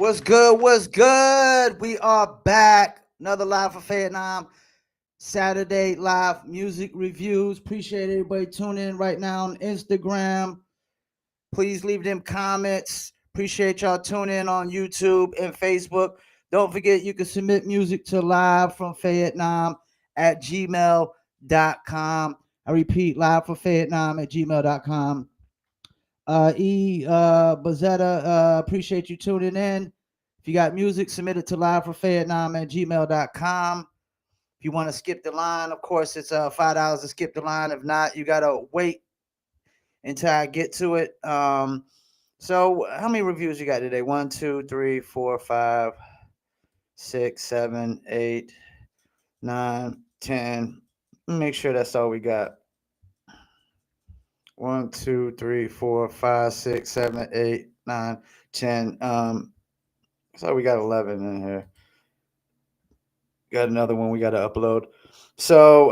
What's good? What's good? We are back. Another live for Fayettenam. Saturday live music reviews. Appreciate everybody tuning in right now on Instagram. Please leave them comments. Appreciate y'all tuning in on YouTube and Facebook. Don't forget you can submit music to livefromfayettenam at gmail.com. I repeat, livefromfayettenam at gmail.com. Bazetta, appreciate you tuning in. If you got music, submit it to livefromfayettenam at gmail.com. If you want to skip the line, of course, it's $5 to skip the line. If not, you got to wait until I get to it. So how many reviews you got today? 1, 2, 3, 4, 5, 6, 7, 8, 9, 10. Make sure that's all we got. 1, 2, 3, 4, 5, 6, 7, 8, 9, 10. So we got 11 in here. Got another one we got to upload. So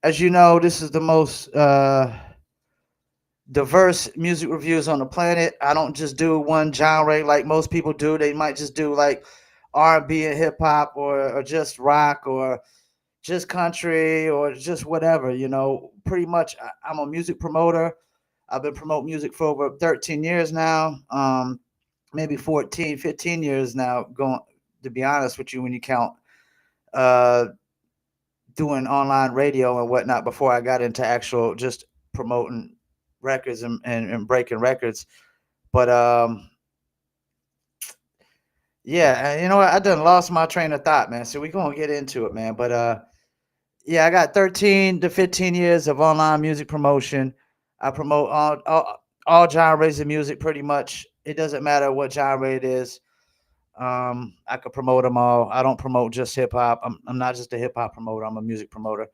as you know, this is the most diverse music reviews on the planet. I don't just do one genre like most people do. They might just do like R&B and hip hop or just rock or just country or just whatever, pretty much I'm a music promoter. I've been promoting music for over 13 years now, maybe 14, 15 years now, going to be honest with you, when you count doing online radio and whatnot before I got into actual just promoting records and breaking records. But yeah, you know what? I done lost my train of thought, man. So we're going to get into it, man. But yeah, I got 13 to 15 years of online music promotion. I promote all genres of music pretty much. It doesn't matter what genre it is. I could promote them all. I don't promote just hip hop. I'm not just a hip hop promoter. I'm a music promoter.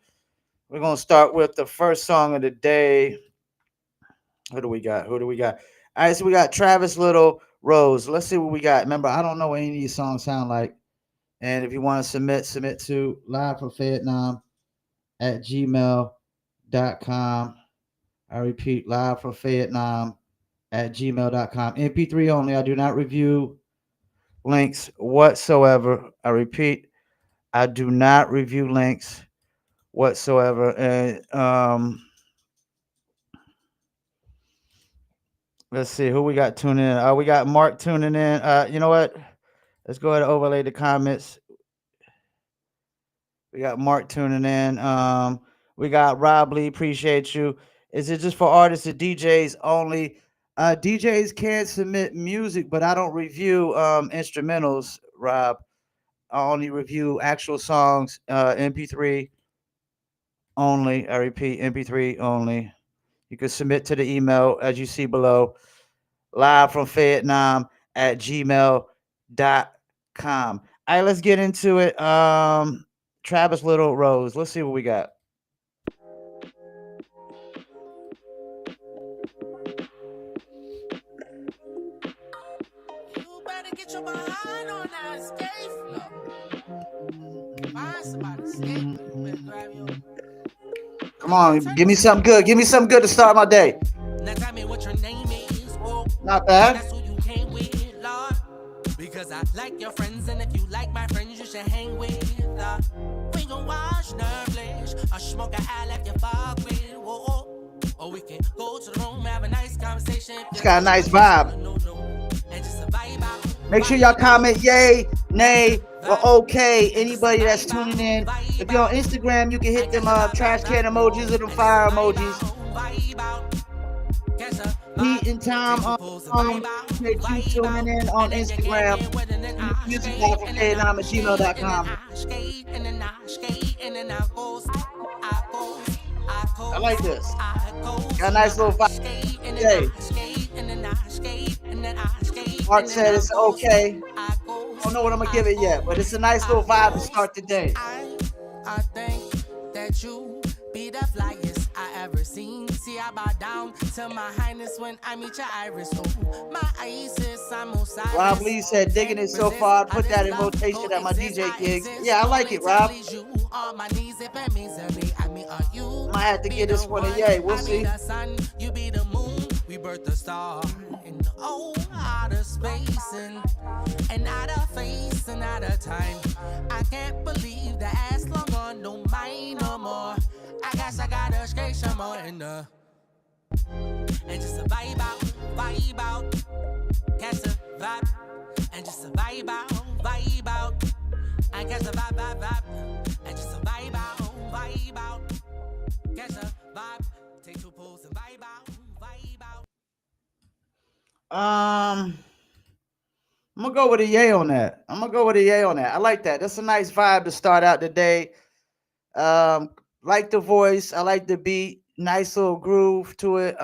We're going to start with the first song of the day. Who do we got? All right, so we got Travis Little, Rose. Let's see what we got. Remember, I don't know what any of these songs sound like. And if you want to submit to livefromfayettenam at gmail.com. I repeat, livefromfayettenam at gmail.com. MP3 only. I do not review links whatsoever. I repeat, I do not review links whatsoever. And let's see who we got tuning in. We got Mark tuning in. You know what? Let's go ahead and overlay the comments. We got Mark tuning in. We got Rob Lee. Appreciate you. Is it just for artists and DJs only? DJs can submit music, but I don't review instrumentals, Rob. I only review actual songs, MP3 only. I repeat, MP3 only. You can submit to the email as you see below, livefromfayettenam at gmail.com. All right, let's get into it. Travis Little, Rose. Let's see what we got. You better get your behind on that skate floor. Find somebody skate. Come on, give me something good. Give me something good to start my day. Now tell me what your name is. Oh, not bad. That's who you came with, Lord. Because I like your friends, and if you like my friends, you should hang with. We gon' wash nerveless. I smoke a I like you fuck with. Whoa. Or we can go to the room, have a nice conversation. It's got a nice vibe. And just a vibe out. Make sure y'all comment yay, nay, or okay. Anybody that's tuning in. If you're on Instagram, you can hit them trash can emojis or them fire emojis. Pete and Tom appreciate you tuning in on Instagram. Music live for Fayettenam at gmail.com. I like this. Got a nice little vibe. Yay. Mark said it's okay. I don't know what I'm gonna give it yet, but it's a nice little vibe to start the day. I think that you be the flyest I ever seen. See, I bow down to my highness when I meet your iris. Oh, my Isis, I'm Osiris. Rob Lee said, digging it so far, I'd put that in rotation at my DJ gigs. Yeah, I like it, Rob. Might have to get this one a yay. We'll see. You be the moon, we birth the star in the outer space. spacing, and out of face and out of time. I can't believe the ass long on no mind no more. I guess I gotta skate some more and just a vibe out, catch a vibe, and just a vibe out. I catch a vibe, and just a vibe out, catch a vibe, take two pulls and vibe out. Um, I'm gonna go with a yay on that. I like that. That's a nice vibe to start out the day. Like the voice. I like the beat. Nice little groove to it.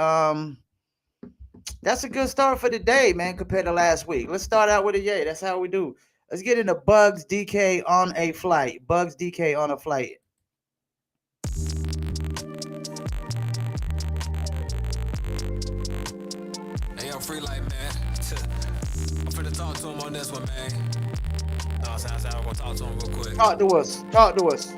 That's a good start for the day, man, compared to last week. Let's start out with a yay. That's how we do. Let's get into Bugs DK on a flight. Bugs DK on a flight. Hey, I'm free like man. I'm finna talk to him on this one, man. No, I'm gonna talk to him real quick. Talk to us.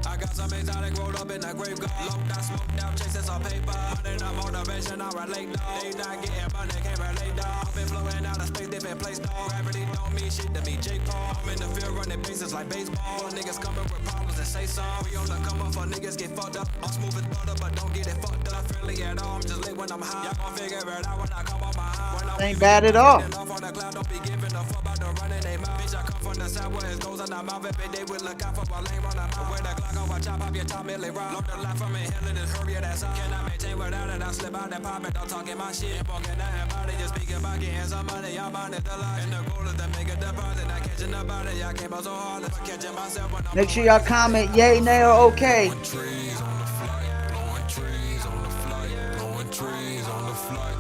I got some exotic rolled up in that grave guard. Locked out, smoked out, chasing some paper. Running up motivation, I relate, dog. They not getting money, can't relate, dog. I've been flowing out of space, different place, dog. Gravity don't mean shit to me, Jake Paul. I'm in the field running bases like baseball. Niggas coming with problems and say some. We on the come up for niggas get fucked up. I'm smooth as butter, but don't get it fucked up. Friendly at all, I'm just late when I'm high. Y'all gon' figure it out when I come on my high. Ain't bad at all. Off on the cloud, don't be giving a fuck about the running they mouth. Bitch, I come from the south where it goes on the mouth. Every day we look out for a lane, run out. Where the Glock on, watch out, pop your top, Millie rock. Load the life from me, hell this hurry, that's all. Can I maintain without it? I slip out and pop it, don't talking my shit. Ain't walking nothing about it, just speaking about getting some money. Y'all buying it the lot. And the goal is to make a deposit. Not catching nobody, y'all came out so hard. If I catching myself when I'm Make sure y'all comment yay, nay, or okay. trees on the flight, blowing trees on the flight, blowing trees on the flight.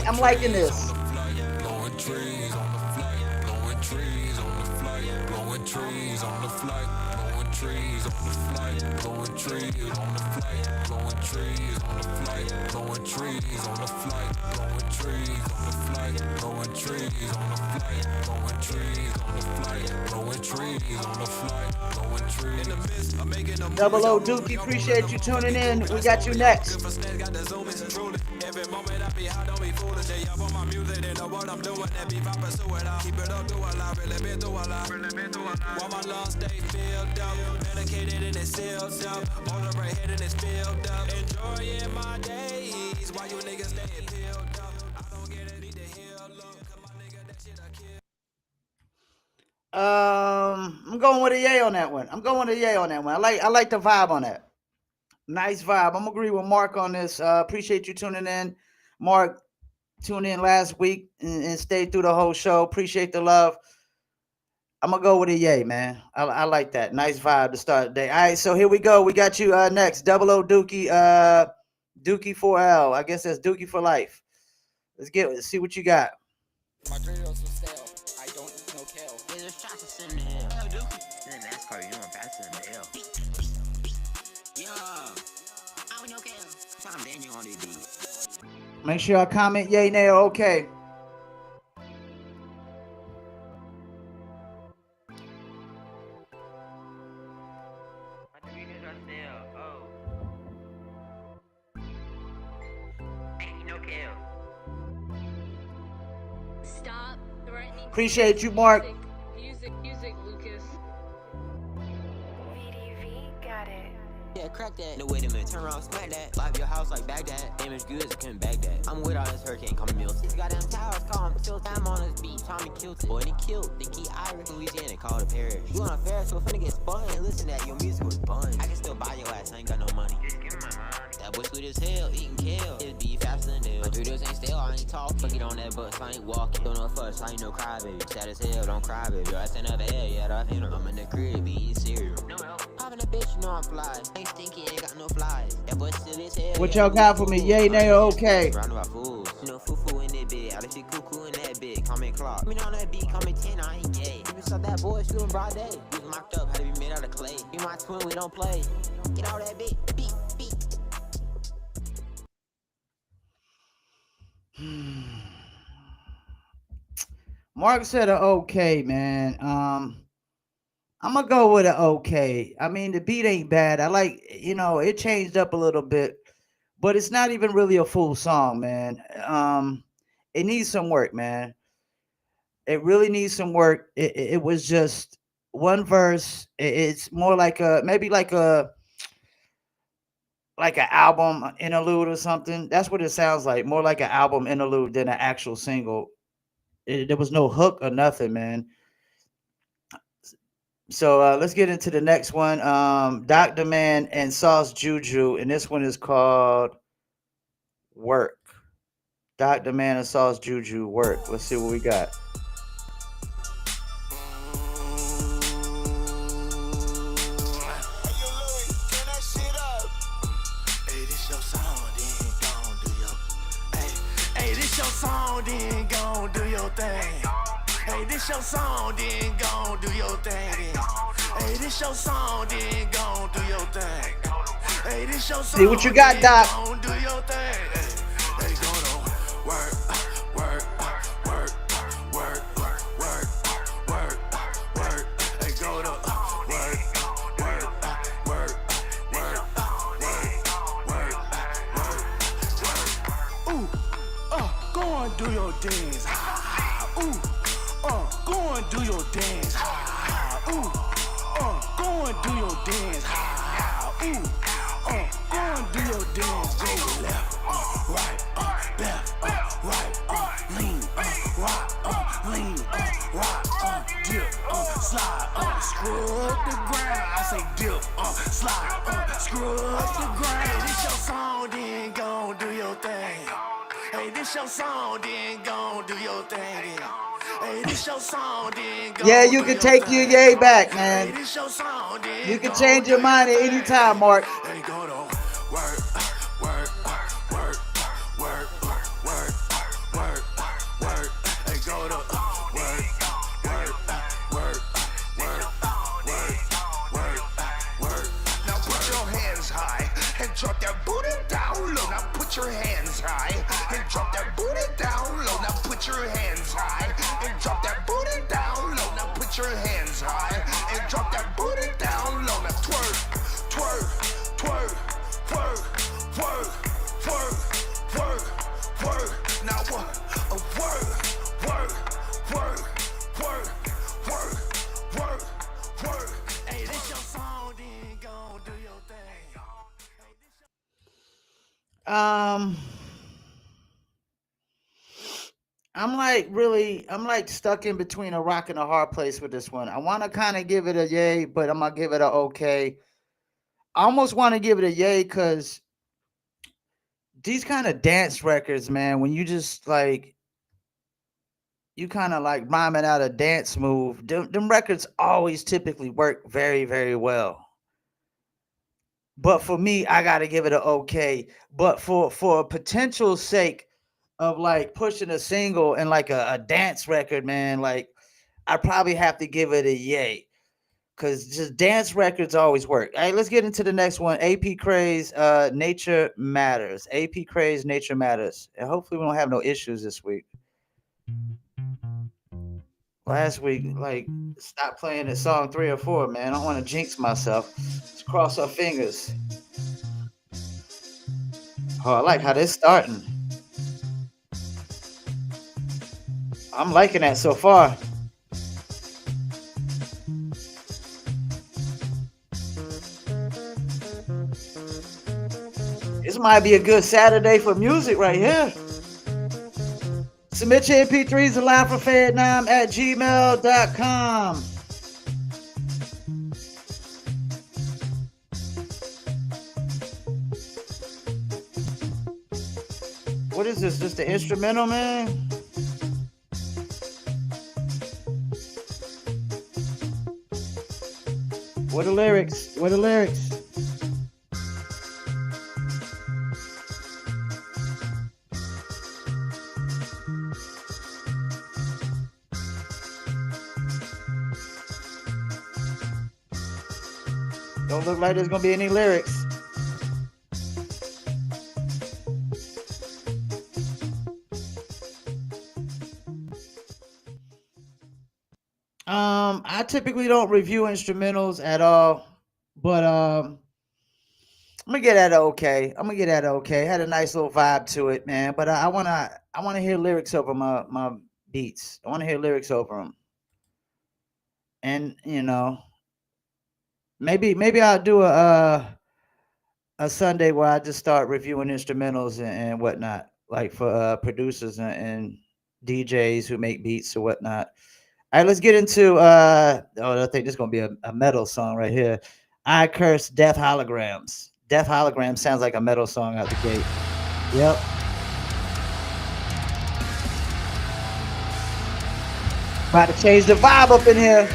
I'm liking this. Blowing trees on the flight, blowing trees on the flight, blowing trees on the flight, blowing trees on the flight, blowing trees on the flight, blowing trees on the flight, blowing trees on the flight, blowing trees on the flight, blowing trees on the flight, blowing trees on the flight, blowing trees on the flight, blowing trees. In the midst of making them Double O Dookie, appreciate you tuning in. We got you next. Every moment I be hot, don't be foolish. They up on my music, they know what I'm doing. That beef, I pursue it. I keep it up, do a lot, really been through a lot. While my lungs stay filled up, medicated and it's sealed up. All the right head and it's filled up. Enjoying my days while you niggas staying peeled up. I don't get it, need to heal up. Cause my nigga, that shit I kill. I'm going with a yay on that one. I like the vibe on that. Nice vibe. I'm agree with Mark on this. Appreciate you tuning in. Mark tuned in last week and stayed through the whole show. Appreciate the love. I'm gonna go with a yay, man. I like that. Nice vibe to start the day. All right, so here we go. We got you next. Double O Dookie, Dookie 4L. I guess that's Dookie for life. Let's see what you got. My Doritos was stale. I don't eat no kale. Yeah, there's chocolate in there. Oh, Dookie. In the NASCAR, you know I'm faster than the L. Yeah. I don't know kale. Tom Daniel on the beat. Make sure y'all comment yay, nay, or okay. My Doritos are stale. Oh. Ain't no kale. Stop threatening. Appreciate you, Mark. Music, Lucas. VDV got it. Yeah, crack that. No, wait a minute. Turn around, smack that. Live your house like Baghdad. Damage goods, I couldn't bag that. I'm with all this hurricane, call me Mills. These goddamn towers, call him Tilt. I'm on this beat. Tommy killed it. Boy, they killed. Think he Irish. Louisiana, call it a parish. You on a fair, so finna get spun. Listen to that, your music was bun. I can still buy your ass, I ain't got no money. Just give me my money. That boy sweet as hell, eating kale. It'd be faster than hell. My Doritos ain't stale, I ain't talking. Fuck it on that bus, I ain't walking. Don't know fuss, I ain't no cry, baby. Sad as hell, don't cry, baby. I stand up hell, yeah, I feel I'm in the crib, eating cereal. No help. Popping a bitch, you know I'm fly. Ain't stinky, ain't got no flies. That boy still as hell. What y'all got for me? Yay, nay, or okay? Round about fools. You know, foo-foo in that bit. Out of shit cuckoo in that bit. Call me clock. Me on that beat, call me 10, I ain't gay. If you saw that boy, shooting broad day. We was mocked up, had to be made out of clay. You my twin, we don't play. Get out that beat, beat. Mark said a okay, man. I'm gonna go with an okay. I mean, the beat ain't bad. I like, it changed up a little bit, but it's not even really a full song, man. It needs some work, man. It really needs some work. It was just one verse. It's more like a maybe like an album interlude or something. That's what it sounds like. More like an album interlude than an actual single. There was no hook or nothing, man. So let's get into the next one. Dr. Man and Sauce Juju, and this one is called Work. Dr. Man and Sauce Juju, Work. Let's see what we got. Song, then gon' do your thing. Hey, this your song, then gon' do your thing. Hey, this your song, then gon' do your thing. Hey, this your song, See what you got, Doc. gon' do your thing. Hey, go to work, work, work, work, work, work, work. Hey, go to work, work, work, work, work, work. Ooh. Go and do your dance. Ooh, go and do your dance. Ooh, go and do your dance. Ooh, go and do your dance. Go left, right, left, right, lean, right, lean, right, dip, slide, scrub the ground. I say dip, slide, scrub the ground. Hey, this your song, then gon' do your thing. Hey, this your song, then gon' do your thing. Hey, this your song, then gon' Yeah, do you can your take thing. your yay back, Hey, man. this your song, then You can gon' change do your mind at thing. any time, Mark. Hey, go to work, work, work, work, work, work, work. Hey, go to work, work, work, work, work, work, work. Now put your hands high and drop that booty down low. Now put your hands high and drop that booty down low. Now put your hands high and drop that booty down low. Now put your hands high and drop that booty down low. Now twerk, twerk, twerk, twerk, twerk, twerk, twerk, twerk. Now work, work, work, work, work, work, work, work. Hey, this your song, then gon' do your thing. Um, I'm like stuck in between a rock and a hard place with this one. I want to kind of give it a yay, but I'm gonna give it a okay. I almost want to give it a yay because these kind of dance records, man, when you just like you kind of like rhyming out a dance move, them records always typically work very, very well. But for me, I gotta give it a okay. But for a potential sake of like pushing a single and like a dance record, man, like I probably have to give it a yay. Cause just dance records always work. Hey, let's get into the next one. AP Craze, Nature Matters. AP Craze, Nature Matters. And hopefully we don't have no issues this week. Last week, like, stop playing at song 3 or 4, man. I don't want to jinx myself. Let's cross our fingers. Oh, I like how this starting. I'm liking that so far. This might be a good Saturday for music right here. Submit your MP3s to livefromfayettenam at gmail.com. What is this? Just the instrumental, man? What the lyrics? What the lyrics? Don't look like there's gonna be any lyrics. I typically don't review instrumentals at all, but I'm gonna get that okay. I'm gonna get that okay. Had a nice little vibe to it, man. But I wanna hear lyrics over my beats. I want to hear lyrics over them. And maybe I'll do a Sunday where I just start reviewing instrumentals and whatnot, like for producers and DJs who make beats or whatnot. All right, let's get into I think this is gonna be a metal song right here. I Curse Death Holograms. Death Holograms sounds like a metal song out the gate. Yep. About to change the vibe up in here.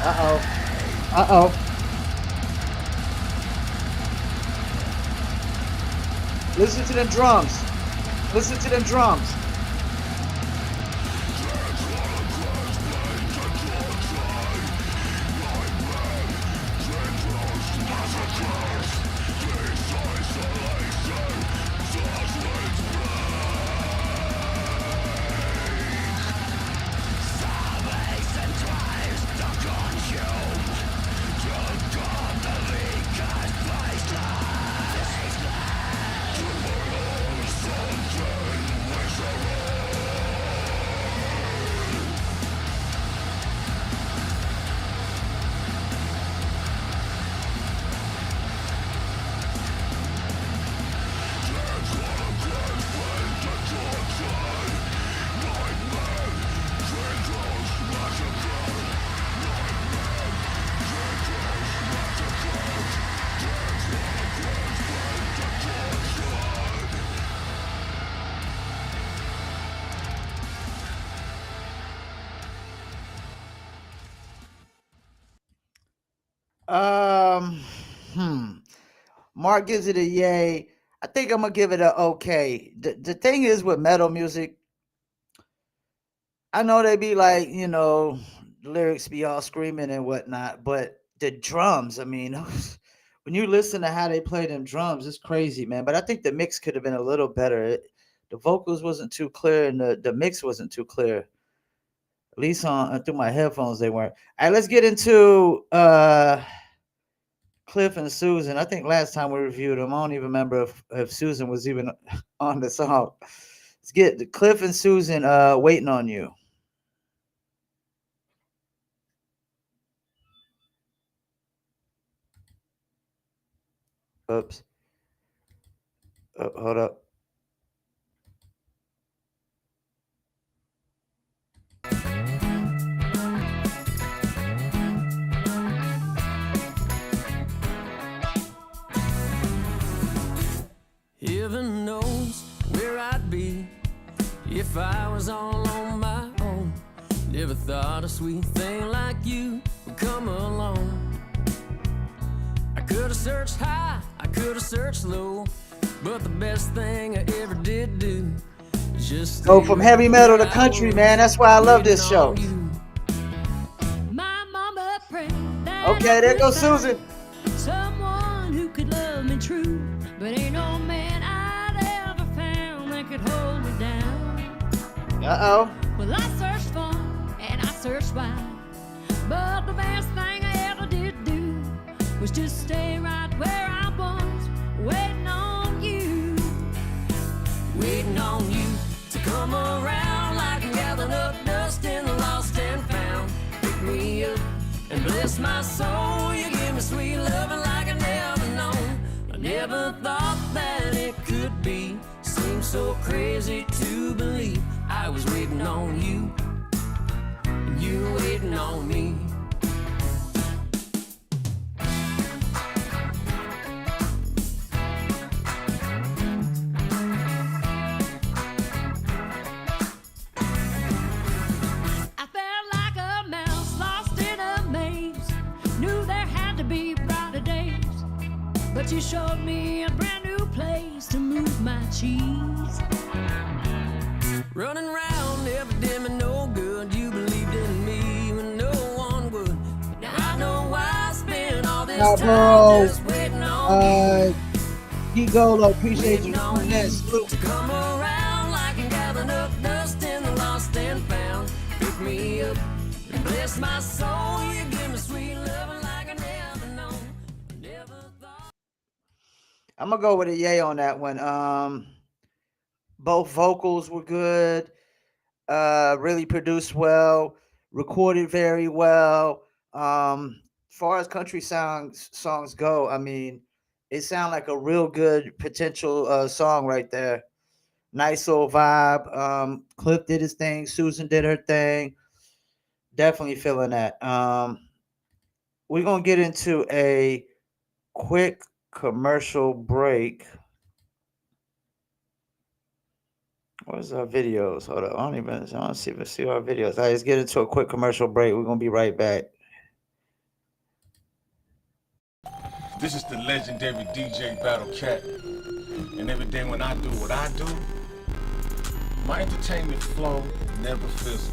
Uh-oh. Uh-oh. Listen to them drums. Listen to them drums. Um, Mark gives it a yay. I think I'm gonna give it a okay. The thing is with metal music, I know they be like, lyrics be all screaming and whatnot, but the drums, I mean, when you listen to how they play them drums, it's crazy, man. But I think the mix could have been a little better. The vocals wasn't too clear, and the mix wasn't too clear. At least on through my headphones, they weren't. All right, let's get into Cliff and Susan. I think last time we reviewed them, I don't even remember if Susan was even on the song. Let's get the Cliff and Susan Waiting on You. Oops. Oh, hold up. Heaven knows where I'd be if I was all on my own. Never thought a sweet thing like you would come along. I could have searched high, I could have searched low, but the best thing I ever did do is just go from heavy metal to country, man. That's why I love this show. My mama prayed that okay, there goes Susan. Someone who could love me true, but ain't no man I'd ever found that could hold me down. Uh-oh. Well, I searched far and I searched wide, but the best thing I ever did do was just stay right where I was, waiting on you. Waiting on you to come around like gathering up dust in the lost and found. Pick me up and bless my soul. You give me sweet loving like I never known. I never thought that it could be. Seems so crazy to believe I was waiting on you and you waiting on me. But you showed me a brand new place to move my cheese. Running around, never did me no good. You believed in me when no one would. Now I know why I spent all this time just waiting on you. Gigolo, appreciate you doing this. To come around like I'm gathering up dust in the lost and found. Pick me up and bless my soul. You give me sweet loving like I never known. Never thought. I'm gonna go with a yay on that one. Both vocals were good. Really produced well, recorded very well. As far as country songs go, I mean, it sounded like a real good potential song right there. Nice little vibe. Cliff did his thing. Susan did her thing. Definitely feeling that. We're gonna get into a quick commercial break. Where's our videos? Hold on. I don't see if I see our videos. All right, let's get into a quick commercial break. We're gonna be right back. This is the legendary DJ Battle Cat. And every day when I do what I do, my entertainment flow never fizzles.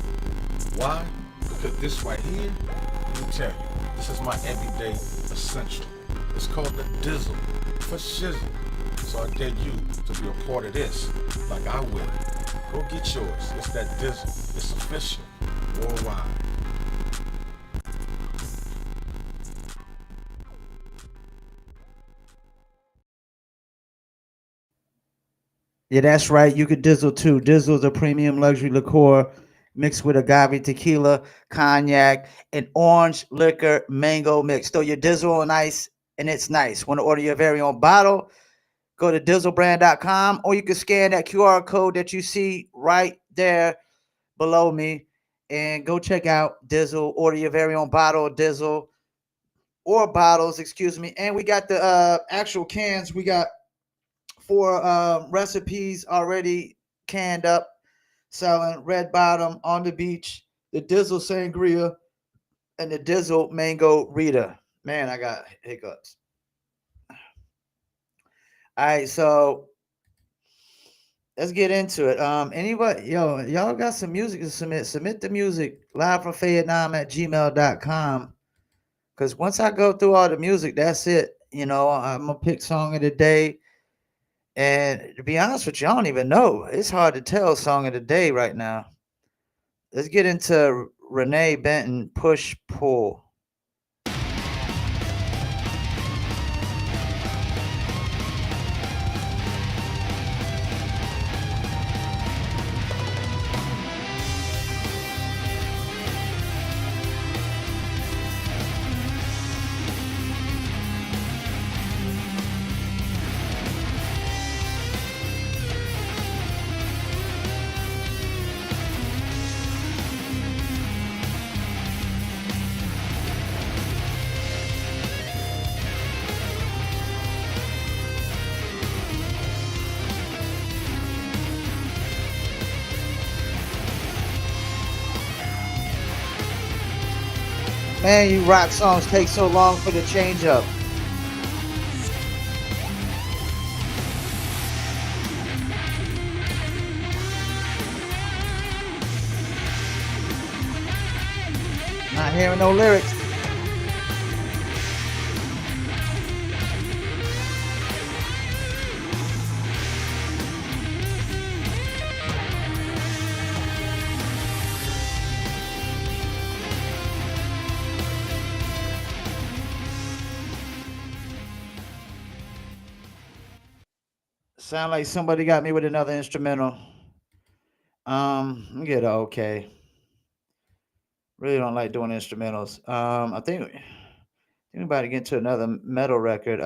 Why? Because this right here, let me tell you, this is my everyday essential. It's called the Dizzle for shizzle. So I dare you to be a part of this, like I will. Go get yours. It's that Dizzle. It's official, worldwide. Yeah, that's right. You could dizzle too. Dizzle is a premium luxury liqueur mixed with agave tequila, cognac, and orange liquor mango mix. Throw your dizzle on ice, and it's nice. Want to order your very own bottle? Go to dizzlebrand.com, or you can scan that QR code that you see right there below me and go check out Dizzle. Order your very own bottle of Dizzle or bottles, excuse me. And we got the actual cans. We got 4 recipes already canned up, selling Red Bottom, On the Beach, the Dizzle Sangria, and the Dizzle Mango Rita. Man, I got hiccups. All right, so let's get into it. Anybody, y'all got some music to submit? Submit the music livefromfayettenam at gmail.com. Because once I go through all the music, that's it. I'm gonna pick song of the day. And to be honest with you, I don't even know. It's hard to tell song of the day right now. Let's get into Renee Benton, Push Pull. Man, you rock songs take so long for the change up. Not hearing no lyrics. Sound like somebody got me with another instrumental. Let me get okay. Really don't like doing instrumentals. I think we're about to get to another metal record.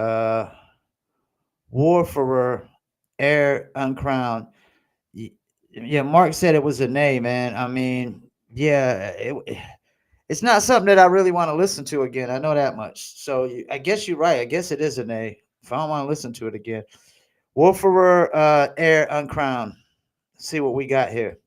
Warfarer, Air Uncrowned. Yeah, Mark said it was a name, man. I mean, yeah, it's not something that I really want to listen to again. I know that much. So I guess you're right. I guess it is a name. If I don't want to listen to it again. Warfarer, Air Uncrowned. Let's see what we got here.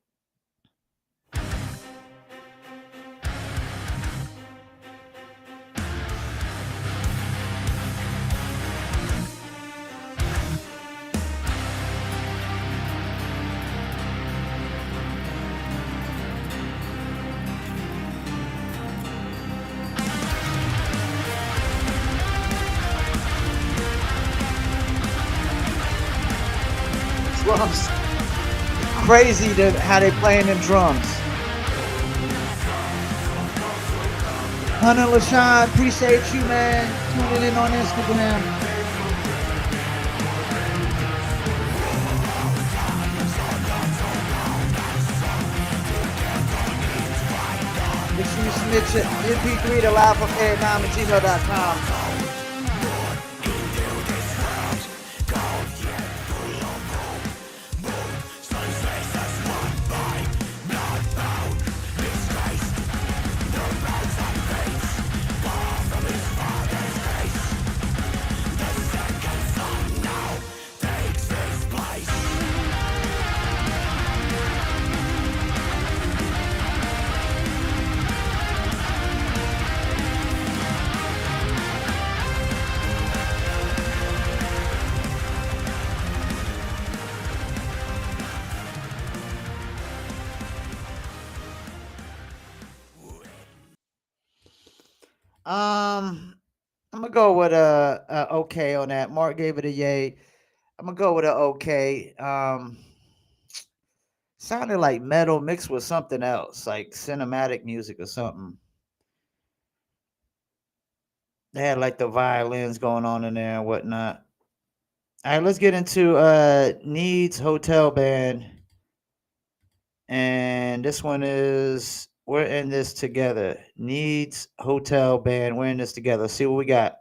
Drums. Crazy how they playing them drums. Hunter LaShawn, appreciate you, man. Tuning in on Instagram. sure you submit your MP3 to livefromfayettenam at gmail.com. I'm gonna go with a okay on that. Mark gave it a yay. I'm gonna go with a okay. Sounded like metal mixed with something else, like cinematic music or something. They had like the violins going on in there and whatnot. All right, let's get into Needs Hotel Band, and this one is we're in this together. Needs Hotel Band, we're in this together. See what we got.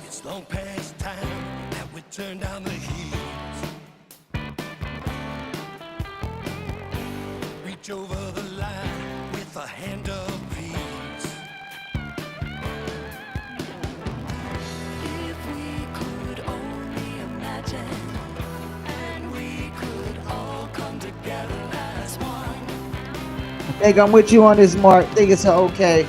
It's long past time that we turn down the heat. Reach over the line with a hand of peace. If we could only imagine, and we could all come together as one. I think I'm with you on this, Mark. I think it's a okay.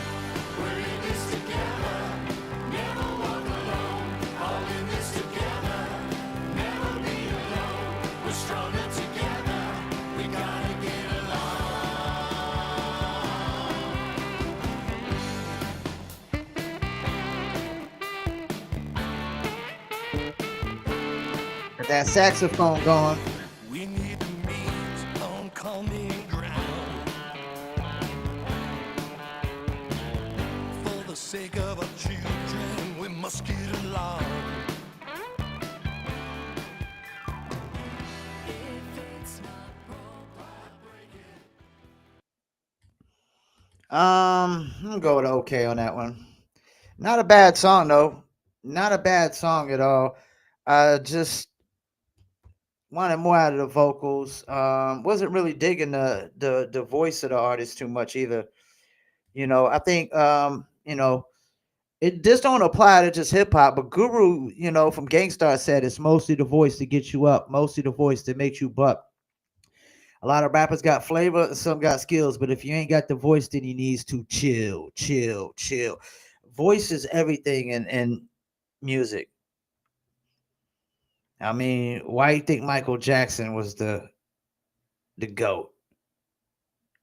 Got that saxophone going. We need to meet on common ground. For the sake of our children, we must get along. I'm gonna go with okay on that one. Not a bad song though. Not a bad song at all. I just wanted more out of the vocals. Wasn't really digging the voice of the artist too much either. I think it just don't apply to just hip hop, but Guru, from Gangstar said it's mostly the voice to get you up, mostly the voice that makes you buck. A lot of rappers got flavor and some got skills, but if you ain't got the voice, then he needs to chill, chill, chill. Voice is everything in music. I mean, why you think Michael Jackson was the GOAT?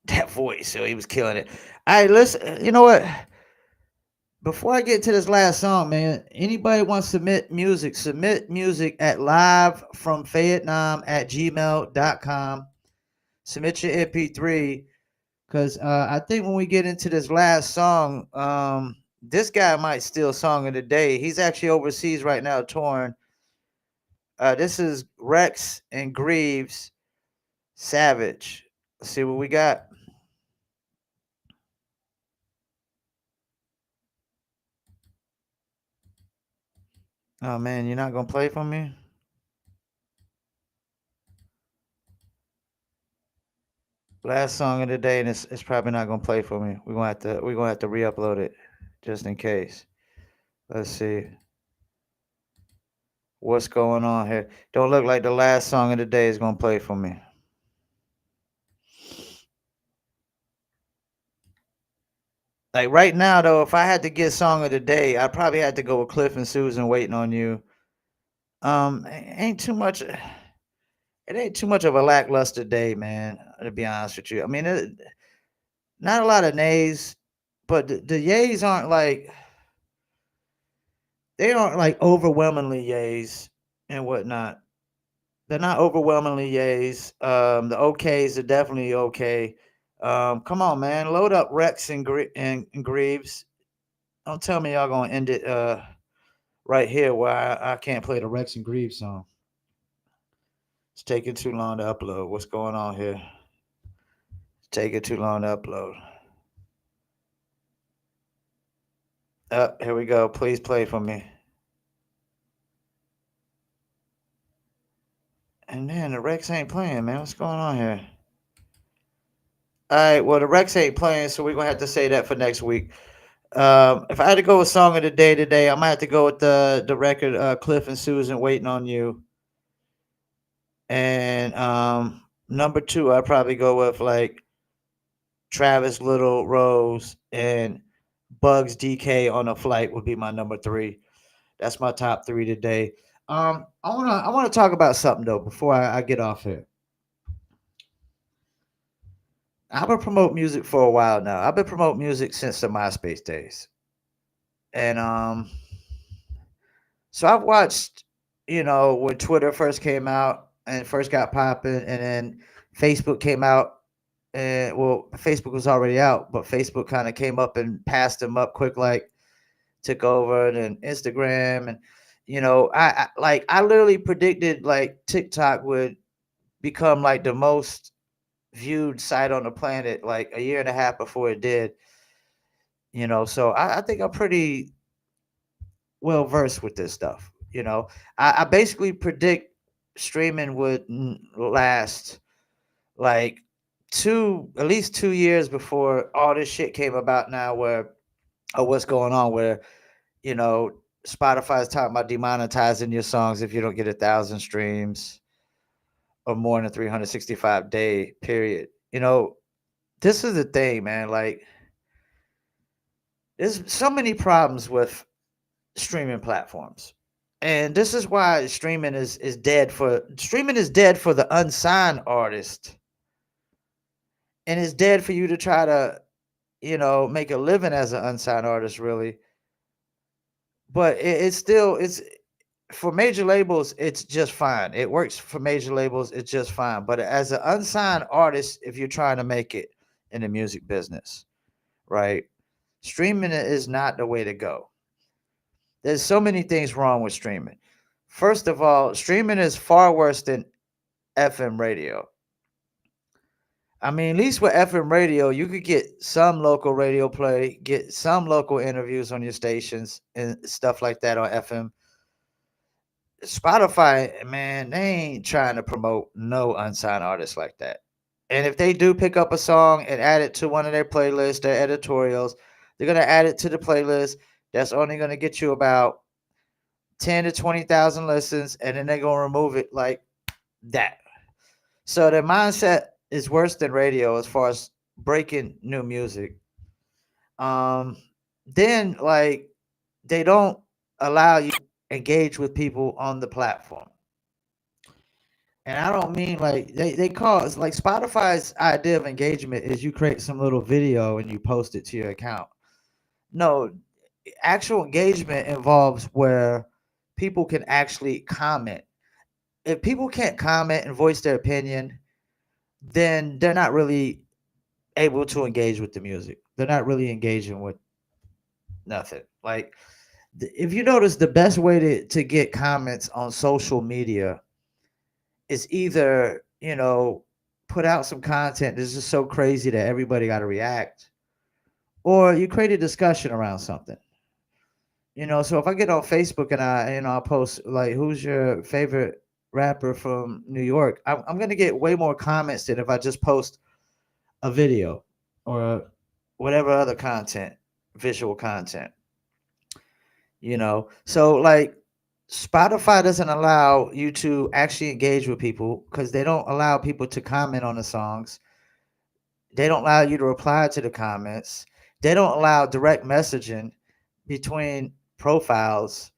That voice, so he was killing it. All right, listen, you know what? Before I get to this last song, man, anybody wants to submit music at livefromfayettenam at gmail.com. Submit your MP3 because I think when we get into this last song, this guy might steal song of the day. He's actually overseas right now touring. This is Rex and Greaves Savage. Let's see what we got. Oh man, you're not gonna play for me? Last song of the day, and it's probably not gonna play for me. We're gonna have to re-upload it just in case. Let's see what's going on here. Don't look like the last song of the day is gonna play for me. Like right now, though, if I had to get song of the day, I probably had to go with Cliff and Susan Waiting on You. Ain't too much. It ain't too much of a lackluster day, man. To be honest with you, I mean, not a lot of nays, but the yays aren't like they aren't like overwhelmingly yays and whatnot. They're not overwhelmingly yays. The okays are definitely okay. Come on, man, load up Rex and Greaves. Don't tell me y'all gonna end it right here where I can't play the Rex and Greaves song. It's taking too long to upload. What's going on here? It's taking too long to upload. Here we go. Please play for me. And then the Rex ain't playing, man. What's going on here? All right, well, the Rex ain't playing, so we're gonna have to say that for next week. If I had to go with song of the day today, I might have to go with the record Cliff and Susan Waiting on You. And number two, I'd probably go with like Travis Little Rose and Bugs DK on a Flight would be my number three. That's my top three today. I wanna talk about something though before I get off here. I've been promoting music for a while now. I've been promoting music since the MySpace days. And so I've watched, when Twitter first came out and first got popping, and then Facebook came out, and well, Facebook was already out, but Facebook kind of came up and passed them up quick, like took over, and then Instagram, and I literally predicted like TikTok would become like the most viewed site on the planet like a year and a half before it did. So I think I'm pretty well versed with this stuff. I basically predict streaming would last like at least 2 years before all this shit came about now, where or what's going on, where you know Spotify's talking about demonetizing your songs if you don't get 1,000 streams or more in a 365-day period. This is the thing, man. Like, there's so many problems with streaming platforms. And this is why streaming is dead for the unsigned artist, and it's dead for you to try to, make a living as an unsigned artist, really. But it's for major labels, it's just fine. It works for major labels, it's just fine. But as an unsigned artist, if you're trying to make it in the music business, right? Streaming is not the way to go. There's so many things wrong with streaming. First of all, streaming is far worse than FM radio. I mean, at least with FM radio, you could get some local radio play, get some local interviews on your stations and stuff like that on FM. Spotify, man, they ain't trying to promote no unsigned artists like that. And if they do pick up a song and add it to one of their playlists, their editorials, they're gonna add it to the playlist. That's only gonna get you about 10 to 20,000 listens, and then they're gonna remove it like that. So their mindset is worse than radio as far as breaking new music. Um, then like they don't allow you to engage with people on the platform. And I don't mean like they call it's like Spotify's idea of engagement is you create some little video and you post it to your account. No, actual engagement involves where people can actually comment. If people can't comment and voice their opinion, then they're not really able to engage with the music. They're not really engaging with nothing. Like, if you notice, the best way to get comments on social media is either, put out some content that's just so crazy that everybody got to react, or you create a discussion around something. So if I get on Facebook and I'll post like, who's your favorite rapper from New York, I'm gonna get way more comments than if I just post a video or whatever other content, visual content. So like Spotify doesn't allow you to actually engage with people because they don't allow people to comment on the songs. They don't allow you to reply to the comments. They don't allow direct messaging between profiles.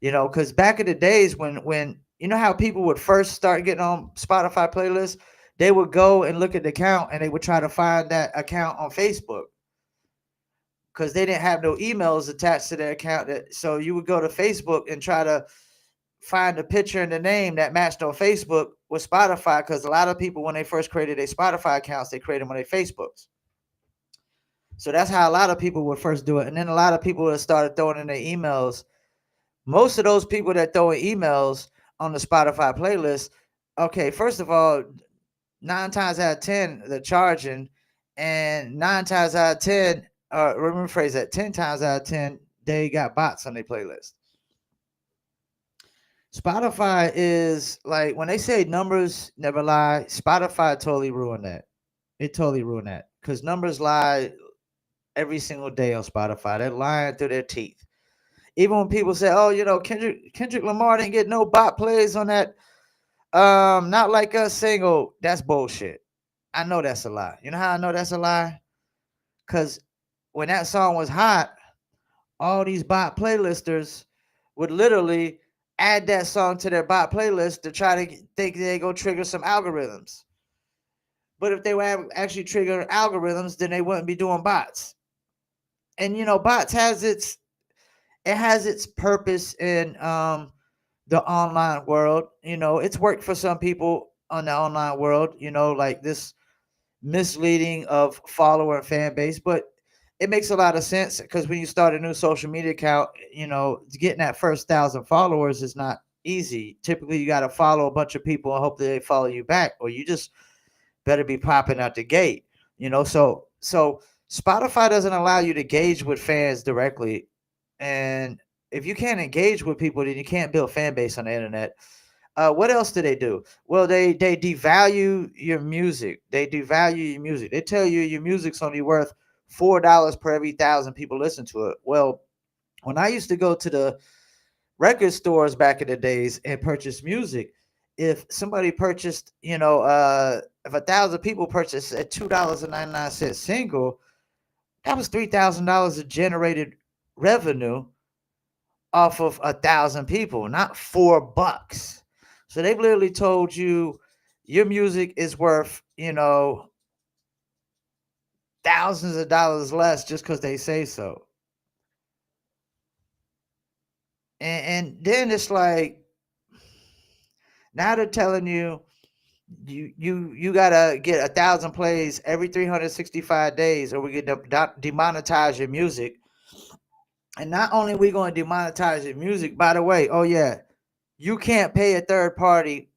Because back in the days when how people would first start getting on Spotify playlists, they would go and look at the account and they would try to find that account on Facebook because they didn't have no emails attached to their account. So you would go to Facebook and try to find a picture and the name that matched on Facebook with Spotify, because a lot of people, when they first created their Spotify accounts, they created them on their Facebooks. So that's how a lot of people would first do it. And then a lot of people would started throwing in their emails. Most of those people that throw in emails on the Spotify playlist, okay, first of all, 9 times out of 10, they're charging. And 9 times out of 10, let me rephrase that, 10 times out of 10, they got bots on their playlist. Spotify is like, when they say numbers never lie, Spotify totally ruined that. It totally ruined that because numbers lie every single day on Spotify. They're lying through their teeth. Even when people say, "Oh, Kendrick Lamar didn't get no bot plays on that Not Like Us single," that's bullshit. I know that's a lie. You know how I know that's a lie? Because when that song was hot, all these bot playlisters would literally add that song to their bot playlist to try to think they go trigger some algorithms. But if they were actually triggering algorithms, then they wouldn't be doing bots. And bots has its purpose in the online world. It's worked for some people on the online world. Like this misleading of follower and fan base, but it makes a lot of sense because when you start a new social media account, getting that first 1,000 followers is not easy. Typically, you got to follow a bunch of people and hope that they follow you back, or you just better be popping out the gate. So Spotify doesn't allow you to engage with fans directly, and if you can't engage with people, then you can't build fan base on the internet. What else do they do? Well, they devalue your music. They tell you your music's only worth $4 per every 1,000 people listen to it. Well, when I used to go to the record stores back in the days and purchase music, if somebody purchased, if 1,000 people purchased a $2.99 single, that was $3,000 of generated revenue off of 1,000 people, not $4. So they've literally told you your music is worth, thousands of dollars less just because they say so. And then it's like, now they're telling you you gotta get 1,000 plays every 365 days, or we get demonetize your music. And not only are we going to demonetize your music, by the way, oh yeah, you can't pay a third party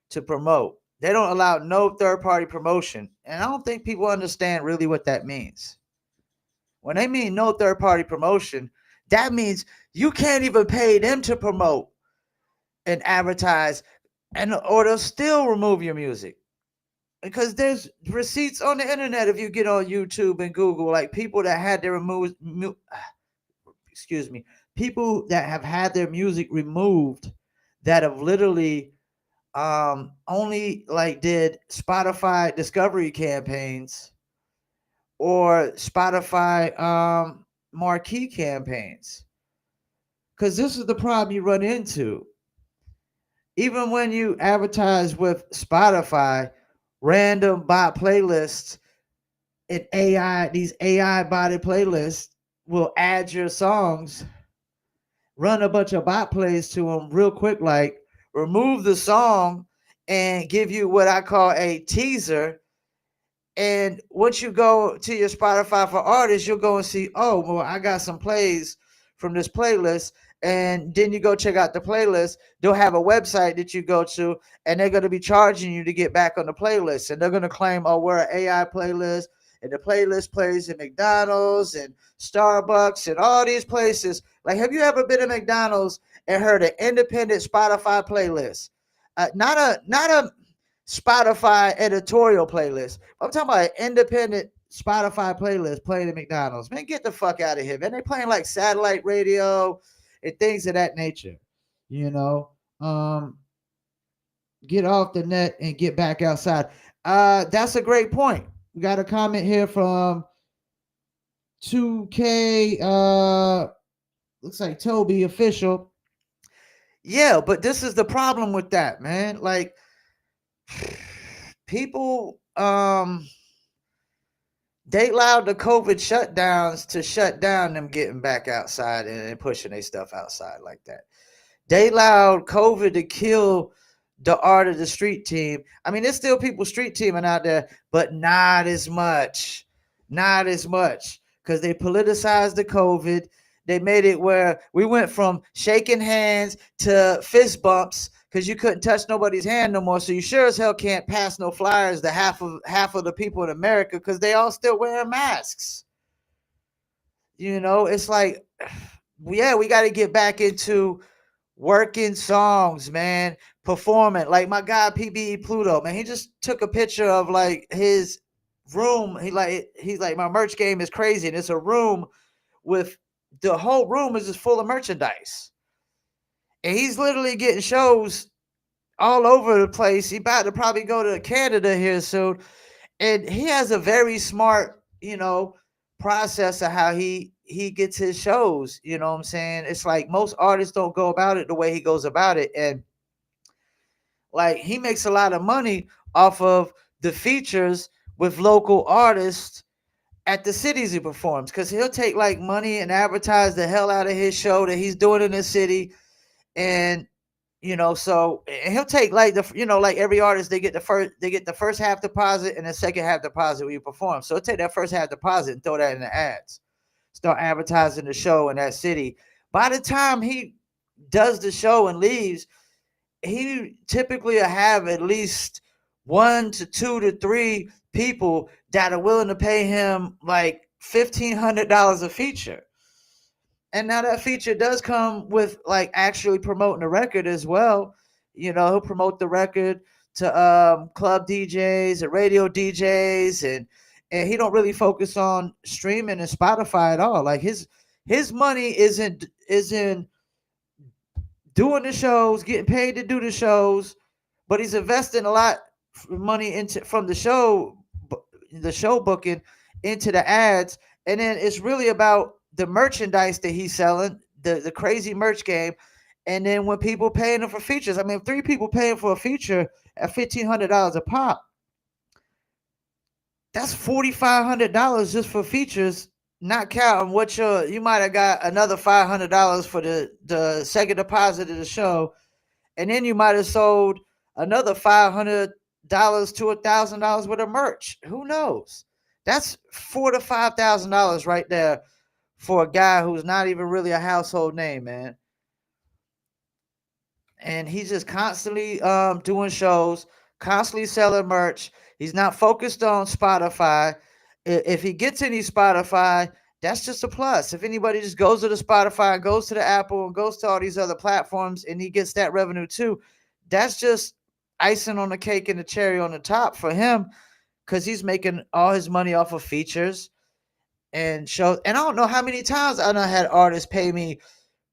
to promote. They don't allow no third party promotion. And I don't think people understand really what that means. When they mean no third party promotion, that means you can't even pay them to promote and advertise, or they'll still remove your music. Because there's receipts on the internet if you get on YouTube and Google, like people that had their people that have had their music removed, that have literally only like did Spotify discovery campaigns or Spotify marquee campaigns. Because this is the problem you run into. Even when you advertise with Spotify, random bot playlists and these AI botted playlists will add your songs, run a bunch of bot plays to them real quick, like remove the song and give you what I call a teaser. And once you go to your Spotify for artists, you'll go and see, oh, well, I got some plays from this playlist. And then you go check out the playlist. They'll have a website that you go to, and they're going to be charging you to get back on the playlist. And they're going to claim, oh, we're an AI playlist, and the playlist plays in McDonald's and Starbucks and all these places. Like, have you ever been to McDonald's and heard an independent Spotify playlist? Not a Spotify editorial playlist. I'm talking about an independent Spotify playlist playing at McDonald's. Man, get the fuck out of here, man. They playing like satellite radio and things of that nature. Get off the net and get back outside. That's a great point. We got a comment here from 2K. Looks like Toby Official. Yeah, but this is the problem with that, man. Like, people they allowed the COVID shutdowns to shut down them getting back outside and pushing their stuff outside like that. They allowed COVID to kill the art of the street team. I mean, there's still people street teaming out there, but not as much. Not as much. Because they politicized the COVID. They made it where we went from shaking hands to fist bumps because you couldn't touch nobody's hand no more. So you sure as hell can't pass no flyers to half of the people in America because they all still wearing masks. It's like, yeah, we got to get back into working songs, man, performing. Like my guy PBE Pluto, man, he just took a picture of like his room. He's like my merch game is crazy, and it's a room with the whole room is just full of merchandise, and he's literally getting shows all over the place. He about to probably go to Canada here soon, and he has a very smart, process of how he gets his shows. You know what I'm saying? It's like most artists don't go about it the way he goes about it, and like he makes a lot of money off of the features with local artists at the cities he performs because he'll take like money and advertise the hell out of his show that he's doing in the city, and so and he'll take like like every artist they get the first half deposit and the second half deposit when you perform. So he'll take that first half deposit and throw that in the ads, start advertising the show in that city. By the time he does the show and leaves, he typically will have at least 1 to 2 to 3 people that are willing to pay him like $1,500 a feature. And now that feature does come with like actually promoting the record as well. He'll promote the record to club DJs and radio DJs, and he don't really focus on streaming and Spotify at all. Like his money isn't doing the shows, getting paid to do the shows, but he's investing a lot of money into from the show booking into the ads, and then it's really about the merchandise that he's selling, the crazy merch game, and then when people paying him for features, I mean, 3 people paying for a feature at $1,500 a pop, that's $4,500 just for features, not counting what you might have got another $500 for the second deposit of the show, and then you might have sold another $500 to $1,000 worth of merch. Who knows? That's $4,000 to $5,000 right there for a guy who's not even really a household name, man. And he's just constantly doing shows, constantly selling merch. He's not focused on Spotify. If he gets any Spotify, that's just a plus. If anybody just goes to the Spotify, goes to the Apple, and goes to all these other platforms, and he gets that revenue too, that's just icing on the cake and the cherry on the top for him, because he's making all his money off of features and shows. And I don't know how many times I done had artists pay me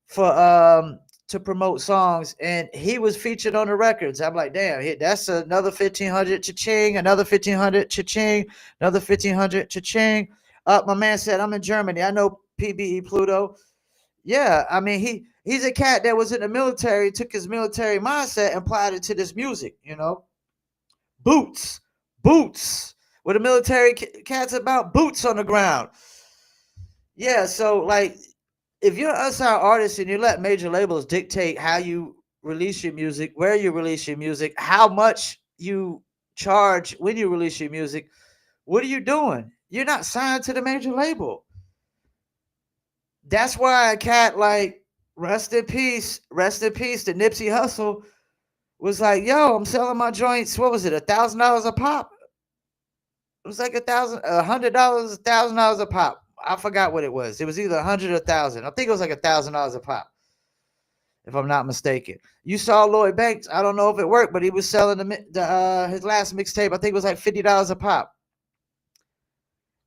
for to promote songs, and he was featured on the records. I'm like, damn, that's another 1,500 cha-ching, another 1,500 cha-ching, another 1,500 cha-ching. My man said, I'm in Germany. I know PBE Pluto. Yeah, I mean, he's a cat that was in the military, took his military mindset and applied it to this music, Boots. Boots. What the military cat's about? Boots on the ground. Yeah, so like, if you're an unsigned artist and you let major labels dictate how you release your music, where you release your music, how much you charge when you release your music, what are you doing? You're not signed to the major label. That's why a cat like rest in peace, the Nipsey Hussle was like, yo, I'm selling my joints. What was it? $1,000 a pop? It was like $100, $1,000 a pop. I forgot what it was. It was either 100 or 1,000. I think it was like $1,000 a pop, if I'm not mistaken. You saw Lloyd Banks. I don't know if it worked, but he was selling his last mixtape. I think it was like $50 a pop.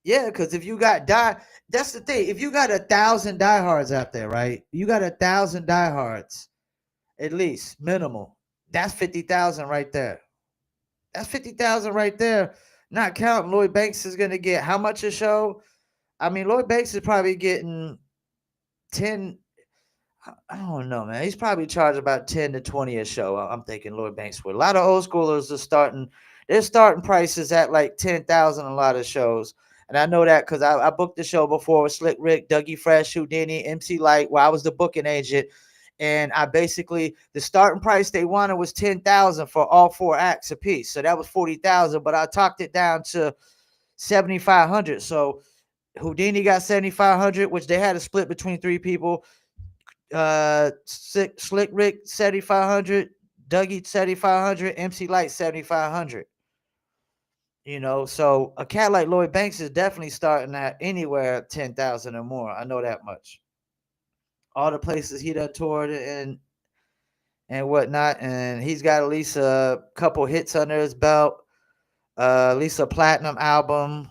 Yeah, because if you got that's the thing. If you got 1,000 diehards out there, right? You got 1,000 diehards, at least minimal. That's 50,000 right there. That's 50,000 right there. Not counting Lloyd Banks is gonna get how much a show? I mean, Lloyd Banks is probably getting 10. I don't know, man. He's probably charged about 10 to 20 a show. I'm thinking Lloyd Banks would. A lot of old schoolers are starting Their starting price is at like 10,000 a lot of shows. And I know that because I booked the show before with Slick Rick, Dougie Fresh, Houdini, MC Light, where I was the booking agent. And I basically the starting price they wanted was 10,000 for all four acts a piece. So that was 40,000, but I talked it down to 7,500. So Houdini got 7,500, which they had a split between three people. Slick Rick 7,500, Dougie 7,500, MC Light 7,500. So a cat like Lloyd Banks is definitely starting at anywhere 10,000 or more. I know that much. All the places he done toured and whatnot, and he's got at least a couple hits under his belt, at least a platinum album.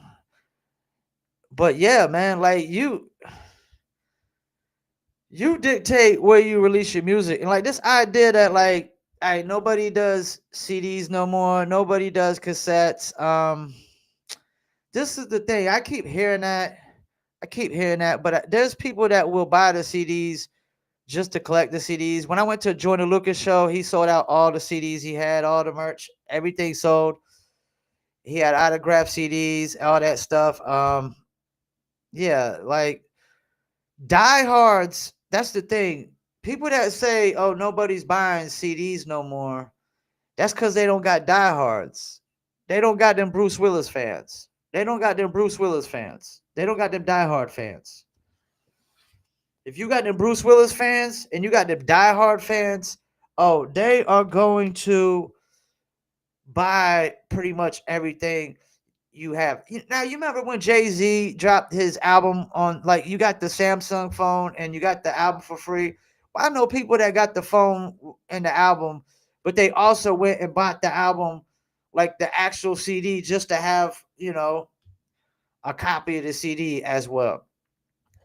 But yeah, man, like you dictate where you release your music, and like this idea that like, nobody does CDs no more, nobody does cassettes. This is the thing. I keep hearing that, but there's people that will buy the CDs just to collect the CDs. When I went to Jordan Lucas show, he sold out all the CDs he had, all the merch, everything sold. He had autographed CDs, all that stuff. Yeah, like diehards. That's the thing. People that say, "Oh, nobody's buying CDs no more," that's because they don't got diehards. They don't got them Bruce Willis fans. They don't got them Bruce Willis fans. They don't got them diehard fans. If you got them Bruce Willis fans and you got them diehard fans, oh, they are going to buy pretty much everything you have. Now, you remember when Jay-Z dropped his album on, like, you got the Samsung phone and you got the album for free? Well, I know people that got the phone and the album, but they also went and bought the album, like the actual CD, just to have, a copy of the CD as well.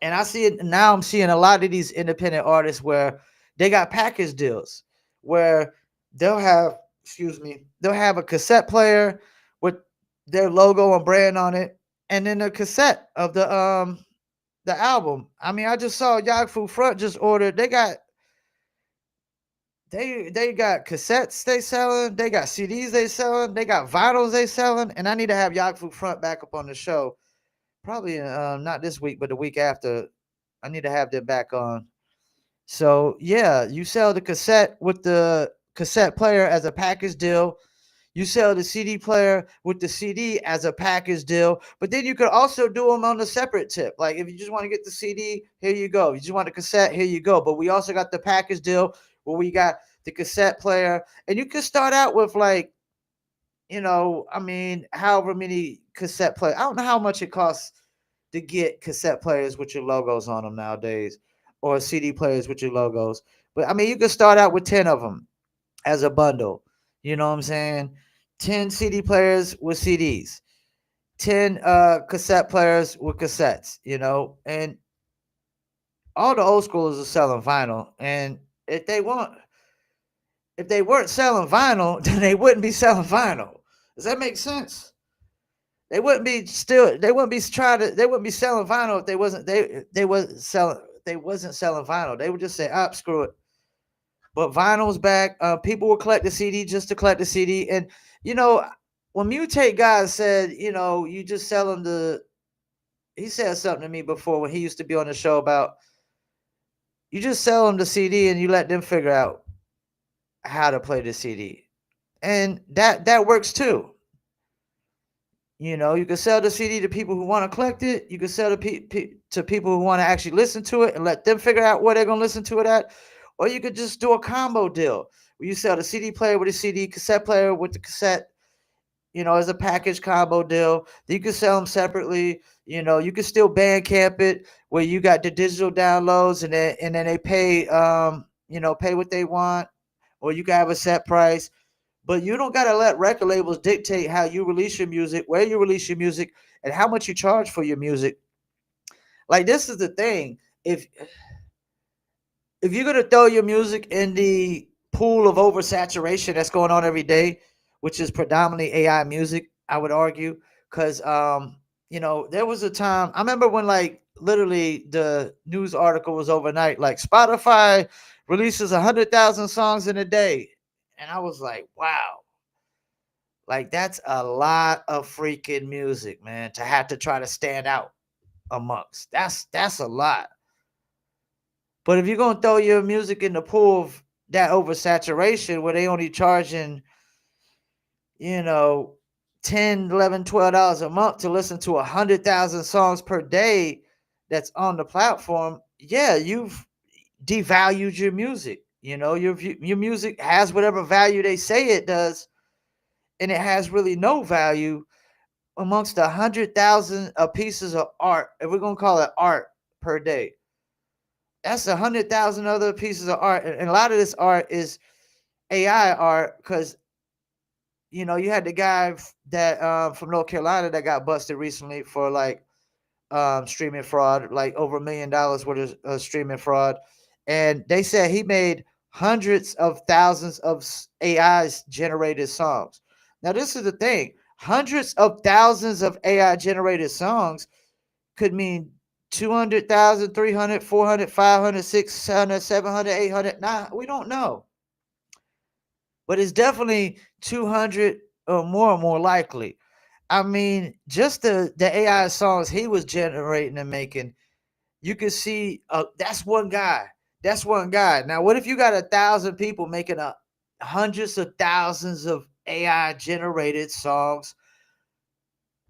And I see it now. I'm seeing a lot of these independent artists where they got package deals where they'll have, excuse me, they'll have a cassette player with their logo and brand on it, and then a cassette of the album. I mean, I just saw Yagfu Front just ordered. They got cassettes they selling, they got CDs they selling, they got vinyls they selling, and I need to have Yagfu Front back up on the show. Probably not this week, but the week after. I need to have them back on. So yeah, you sell the cassette with the cassette player as a package deal. You sell the CD player with the CD as a package deal. But then you could also do them on a separate tip. Like if you just want to get the CD, here you go. You just want a cassette, here you go. But we also got the package deal where we got the cassette player. And you could start out with like, I mean, however many cassette players. I don't know how much it costs to get cassette players with your logos on them nowadays, or CD players with your logos. But I mean, you could start out with 10 of them as a bundle. You know what I'm saying? 10 CD players with CDs, 10 cassette players with cassettes, and all the old schoolers are selling vinyl. And if they weren't selling vinyl, then they wouldn't be selling vinyl. Does that make sense? They wouldn't be selling vinyl if they wasn't selling vinyl. They would just say, screw it. But vinyl's back. People will collect the CD just to collect the CD. And when Mutate Guy said, you just sell them he said something to me before when he used to be on the show about you just sell them the CD and you let them figure out how to play the CD. And that works too. You can sell the CD to people who want to collect it. You can sell it to people who want to actually listen to it and let them figure out where they're going to listen to it at. Or you could just do a combo deal where you sell the CD player with the CD, cassette player with the cassette, as a package combo deal. You can sell them separately. You can still Bandcamp it where you got the digital downloads and then they pay, pay what they want. Or you can have a set price. But you don't got to let record labels dictate how you release your music, where you release your music, and how much you charge for your music. Like, this is the thing. If you're going to throw your music in the pool of oversaturation that's going on every day, which is predominantly AI music, I would argue, because, there was a time, I remember when, like, literally the news article was overnight, like, Spotify releases 100,000 songs in a day. And I was like, wow. Like that's a lot of freaking music, man, to have to try to stand out amongst. That's a lot. But if you're gonna throw your music in the pool of that oversaturation where they only charging, you know, 10, 11, $12 a month to listen to 100,000 songs per day that's on the platform, yeah, you've devalued your music. You know, your music has whatever value they say it does, and it has really no value amongst 100,000 pieces of art. If we're gonna call it art per day, that's 100,000 other pieces of art, and a lot of this art is AI art because you had the guy that from North Carolina that got busted recently for like streaming fraud, like over $1 million worth of streaming fraud, and they said he made hundreds of thousands of AI's generated songs. Now this is the thing: hundreds of thousands of AI generated songs could mean 200,000, 300, 400, 500, 600, 700, 800. Nah, we don't know, but it's definitely 200 or more likely. I mean, just the AI songs he was generating and making, you can see that's one guy. That's one guy. Now, what if you got 1,000 people making hundreds of thousands of AI generated songs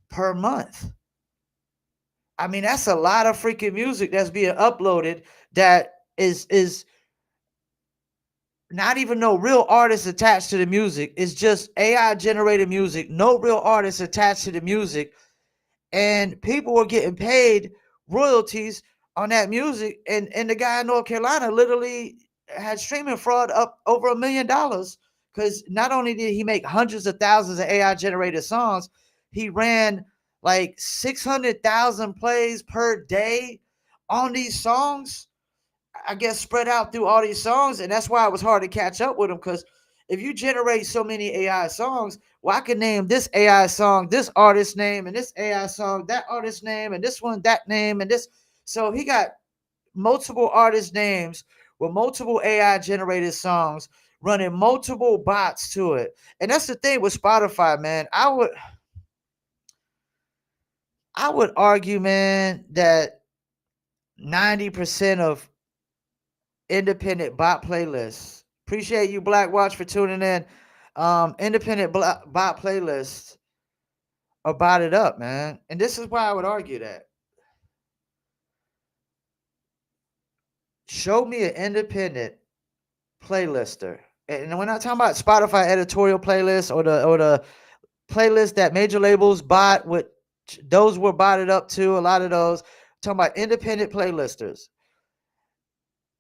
per month? I mean, that's a lot of freaking music that's being uploaded that is not even no real artists attached to the music. It's just AI generated music, no real artists attached to the music, and people were getting paid royalties on that music. And the guy in North Carolina literally had streaming fraud up over $1 million because not only did he make hundreds of thousands of AI generated songs, he ran like 600,000 plays per day on these songs. I guess spread out through all these songs, and that's why it was hard to catch up with him. Because if you generate so many AI songs, well, I can name this AI song, this artist name, and this AI song, that artist name, and this one, that name, and this. So he got multiple artist names with multiple AI generated songs running multiple bots to it. And that's the thing with Spotify, man. I would argue, man, that 90% of independent bot playlists. Appreciate you, Black Watch, for tuning in. Independent bot playlists are botted up, man. And this is why I would argue that. Show me an independent playlister. And we're not talking about Spotify editorial playlists or the playlists that major labels bought with those were botted up too. A lot of those. I'm talking about independent playlisters.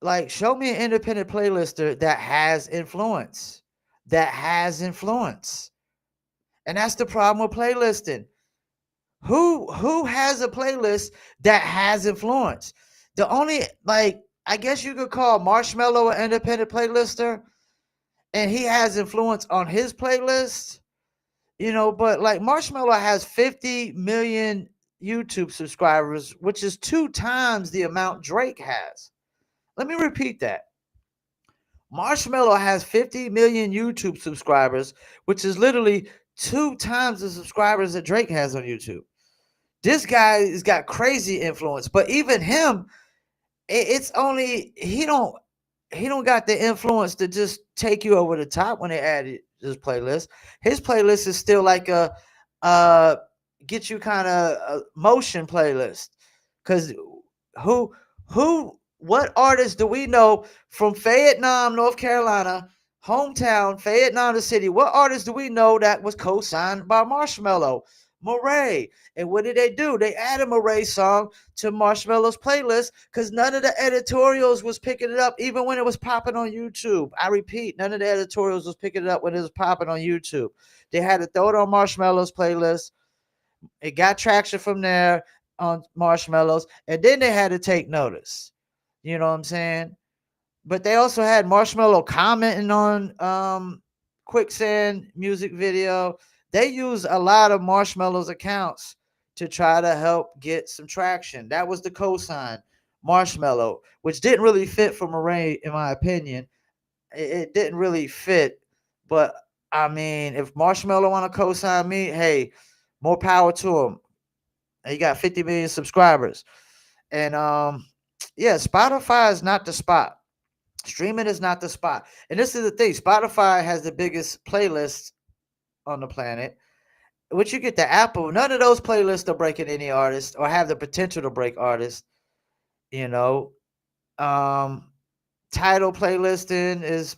Like, show me an independent playlister that has influence. That has influence. And that's the problem with playlisting. Who has a playlist that has influence? The only, like, I guess you could call Marshmello an independent playlister, and he has influence on his playlist, but like Marshmello has 50 million YouTube subscribers, which is 2 times the amount Drake has. Let me repeat that. Marshmello has 50 million YouTube subscribers, which is literally 2 times the subscribers that Drake has on YouTube. This guy has got crazy influence, but even him, it's only he don't got the influence to just take you over the top when they add his playlist. His playlist is still like a uh get you kind of a motion playlist. Cause who what artists do we know from Fayettenam, North Carolina, hometown, Fayettenam, the city? What artists do we know that was co-signed by Marshmello? Murray. And what did they do? They added Murray's song to Marshmello's playlist because none of the editorials was picking it up, even when it was popping on YouTube. I repeat, none of the editorials was picking it up when it was popping on YouTube. They had to throw it on Marshmello's playlist. It got traction from there on Marshmello's, and then they had to take notice. You know what I'm saying? But they also had Marshmello commenting on Quicksand music video. They use a lot of Marshmello's accounts to try to help get some traction. That was the cosign, Marshmello, which didn't really fit for Murray, in my opinion. It didn't really fit, but I mean, if Marshmello want to co-sign me, hey, more power to him. He got 50 million subscribers. And yeah, Spotify is not the spot. Streaming is not the spot. And this is the thing. Spotify has the biggest playlist on the planet. Once you get to Apple, none of those playlists are breaking any artist or have the potential to break artists. You know, um, title playlisting is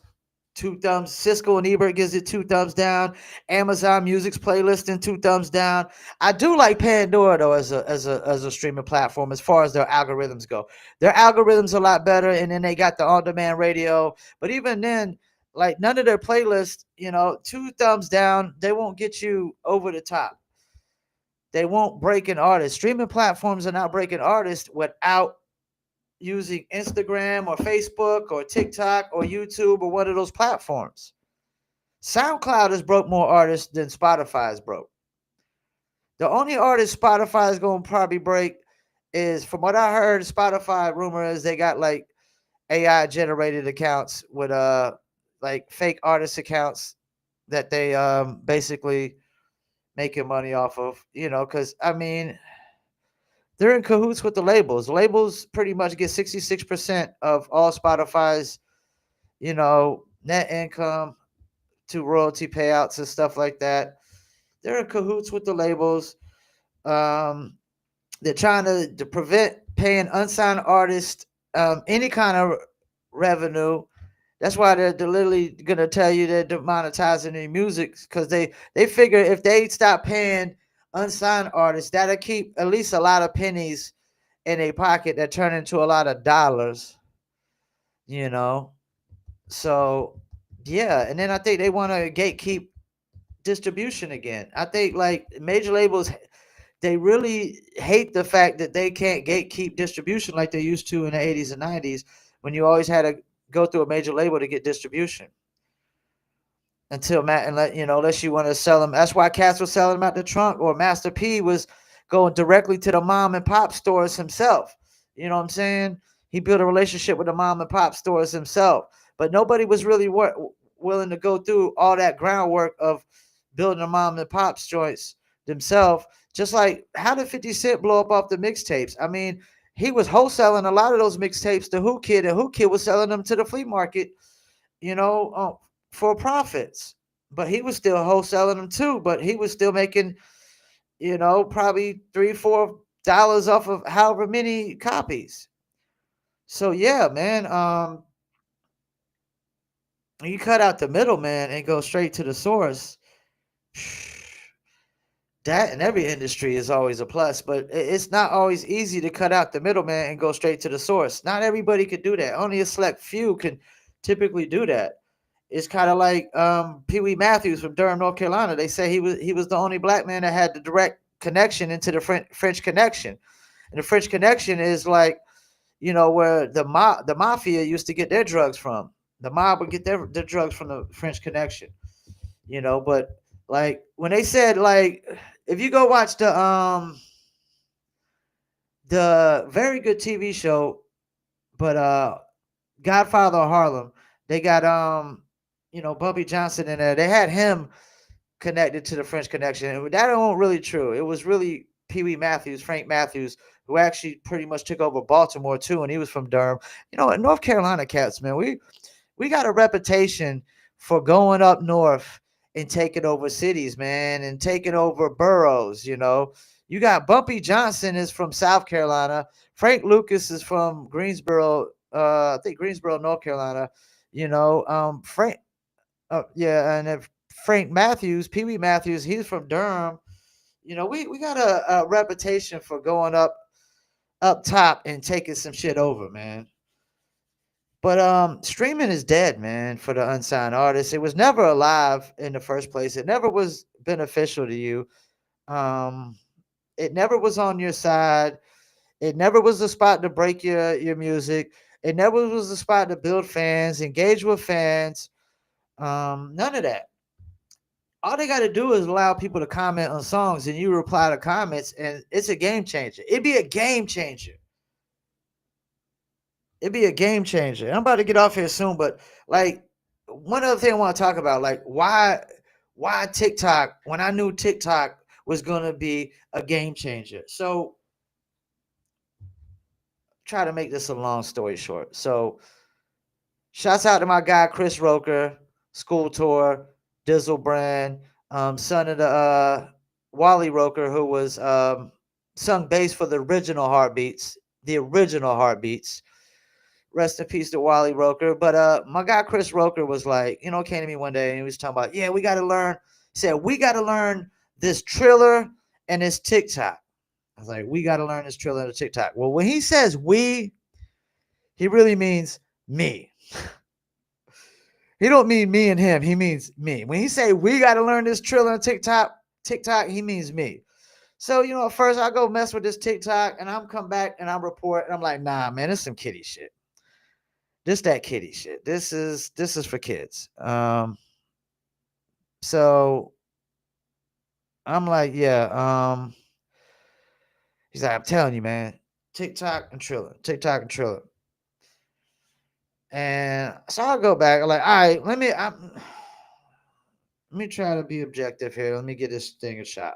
two thumbs. Cisco and Ebert gives it two thumbs down. Amazon Music's playlisting two thumbs down. I do like Pandora though as a streaming platform as far as their algorithms go. Their algorithms are a lot better, and then they got the on-demand radio. But even then, like none of their playlists, two thumbs down. They won't get you over the top. They won't break an artist. Streaming platforms are not breaking artists without using Instagram or Facebook or TikTok or YouTube or one of those platforms. SoundCloud has broke more artists than Spotify has broke. The only artist Spotify is going to probably break is, from what I heard, Spotify rumor is they got like AI generated accounts with like fake artist accounts that they basically making money off of, because I mean, they're in cahoots with the labels. Labels pretty much get 66% of all Spotify's, net income to royalty payouts and stuff like that. They're in cahoots with the labels. Um, they're trying to prevent paying unsigned artists any kind of revenue. That's why they're literally gonna tell you they're demonetizing their music, because they figure if they stop paying unsigned artists, that'll keep at least a lot of pennies in a pocket that turn into a lot of dollars. You know, so yeah, and then I think they want to gatekeep distribution again. I think like major labels, they really hate the fact that they can't gatekeep distribution like they used to in the 80s and 90s, when you always had to go through a major label to get distribution. Until Matt and unless you want to sell them. That's why cats were selling them out the trunk, or Master P was going directly to the mom and pop stores himself. You know what I'm saying? He built a relationship with the mom and pop stores himself, but nobody was really willing to go through all that groundwork of building the mom and pops joints themselves. Just like, how did 50 Cent blow up off the mixtapes? I mean, he was wholesaling a lot of those mixtapes to Who Kid, and Who Kid was selling them to the flea market, for profits. But he was still wholesaling them too. But he was still making, probably $3-4 off of however many copies. So yeah, man. You cut out the middleman and go straight to the source. That in every industry is always a plus, but it's not always easy to cut out the middleman and go straight to the source. Not everybody could do that. Only a select few can typically do that. It's kind of like Pee Wee Matthews from Durham, North Carolina. They say he was the only black man that had the direct connection into the French Connection, and the French Connection is like, where the mafia used to get their drugs from. The mob would get their drugs from the French Connection. But like when they said, like, if you go watch the very good TV show, but Godfather of Harlem, they got Bumpy Johnson in there. They had him connected to the French Connection. And that wasn't really true. It was really Pee Wee Matthews, Frank Matthews, who actually pretty much took over Baltimore too, and he was from Durham. North Carolina cats, man, we got a reputation for going up north and taking over cities, man, and taking over boroughs. You got Bumpy Johnson is from South Carolina. Frank Lucas is from Greensboro, I think Greensboro, North Carolina. Frank, yeah, and if Frank Matthews, Pee Wee Matthews, he's from Durham. We got a reputation for going up top and taking some shit over, man. But streaming is dead, man, for the unsigned artists. It was never alive in the first place. It never was beneficial to you. Um, it never was on your side. It never was a spot to break your music. It never was a spot to build fans, engage with fans. None of that. All they got to do is allow people to comment on songs, and you reply to comments, and it's a game changer. It'd be a game changer. It'd be a game changer. I'm about to get off here soon, but like one other thing I want to talk about, like why why TikTok when I knew TikTok was gonna be a game changer. So try to make this a long story short. So shouts out to my guy Chris Roker, School Tour, Dizzle Brand, son of the Wally Roker, who was sung bass for the original Heartbeats, the original Heartbeats. Rest in peace to Wally Roker. But my guy Chris Roker was like, came to me one day and he was talking about, yeah, we got to learn. He said, we got to learn this Triller and this TikTok. I was like, we got to learn this Triller and the TikTok. Well, when he says we, he really means me. He don't mean me and him. He means me. When he say we got to learn this Triller and TikTok, he means me. So, at first I go mess with this TikTok and I'm come back and I'm report and I'm like, nah, man, it's some kiddie shit. This that kiddie shit. This is for kids. So I'm like, yeah. He's like, I'm telling you, man, TikTok and Triller. And so I go back. I'm like, all right, let me try to be objective here. Let me get this thing a shot.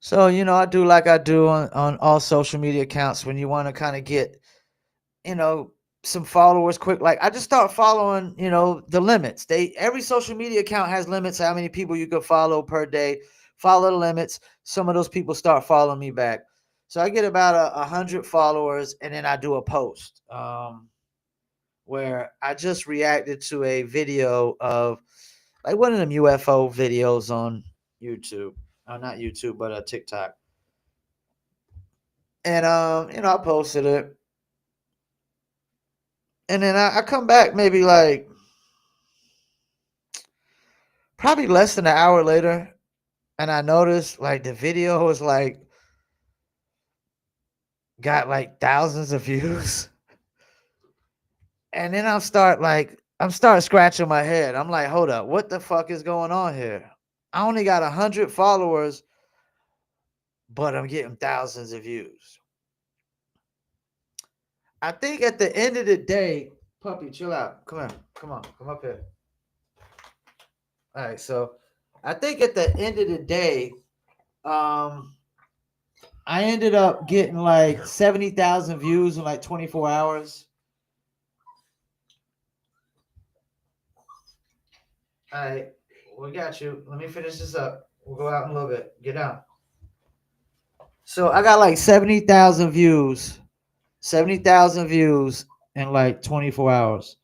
So, I do like I do on all social media accounts when you want to kind of get, some followers quick. Like I just start following, the limits. Every social media account has limits how many people you could follow per day. Follow the limits. Some of those people start following me back. So I get about 100 followers and then I do a post where I just reacted to a video of like one of them UFO videos on YouTube. Not YouTube, but TikTok. And I posted it. And then I come back maybe like probably less than an hour later, and I noticed like the video was like got like thousands of views. And then I'm start scratching my head. I'm like, hold up, what the fuck is going on here? I only got 100 followers, but I'm getting thousands of views. I think at the end of the day, puppy, chill out. Come on, come up here. All right, so I think at the end of the day, I ended up getting like 70,000 views in like 24 hours. All right, we got you. Let me finish this up. We'll go out in a little bit. Get down. So I got like 70,000 views. 70,000 views in like 24 hours.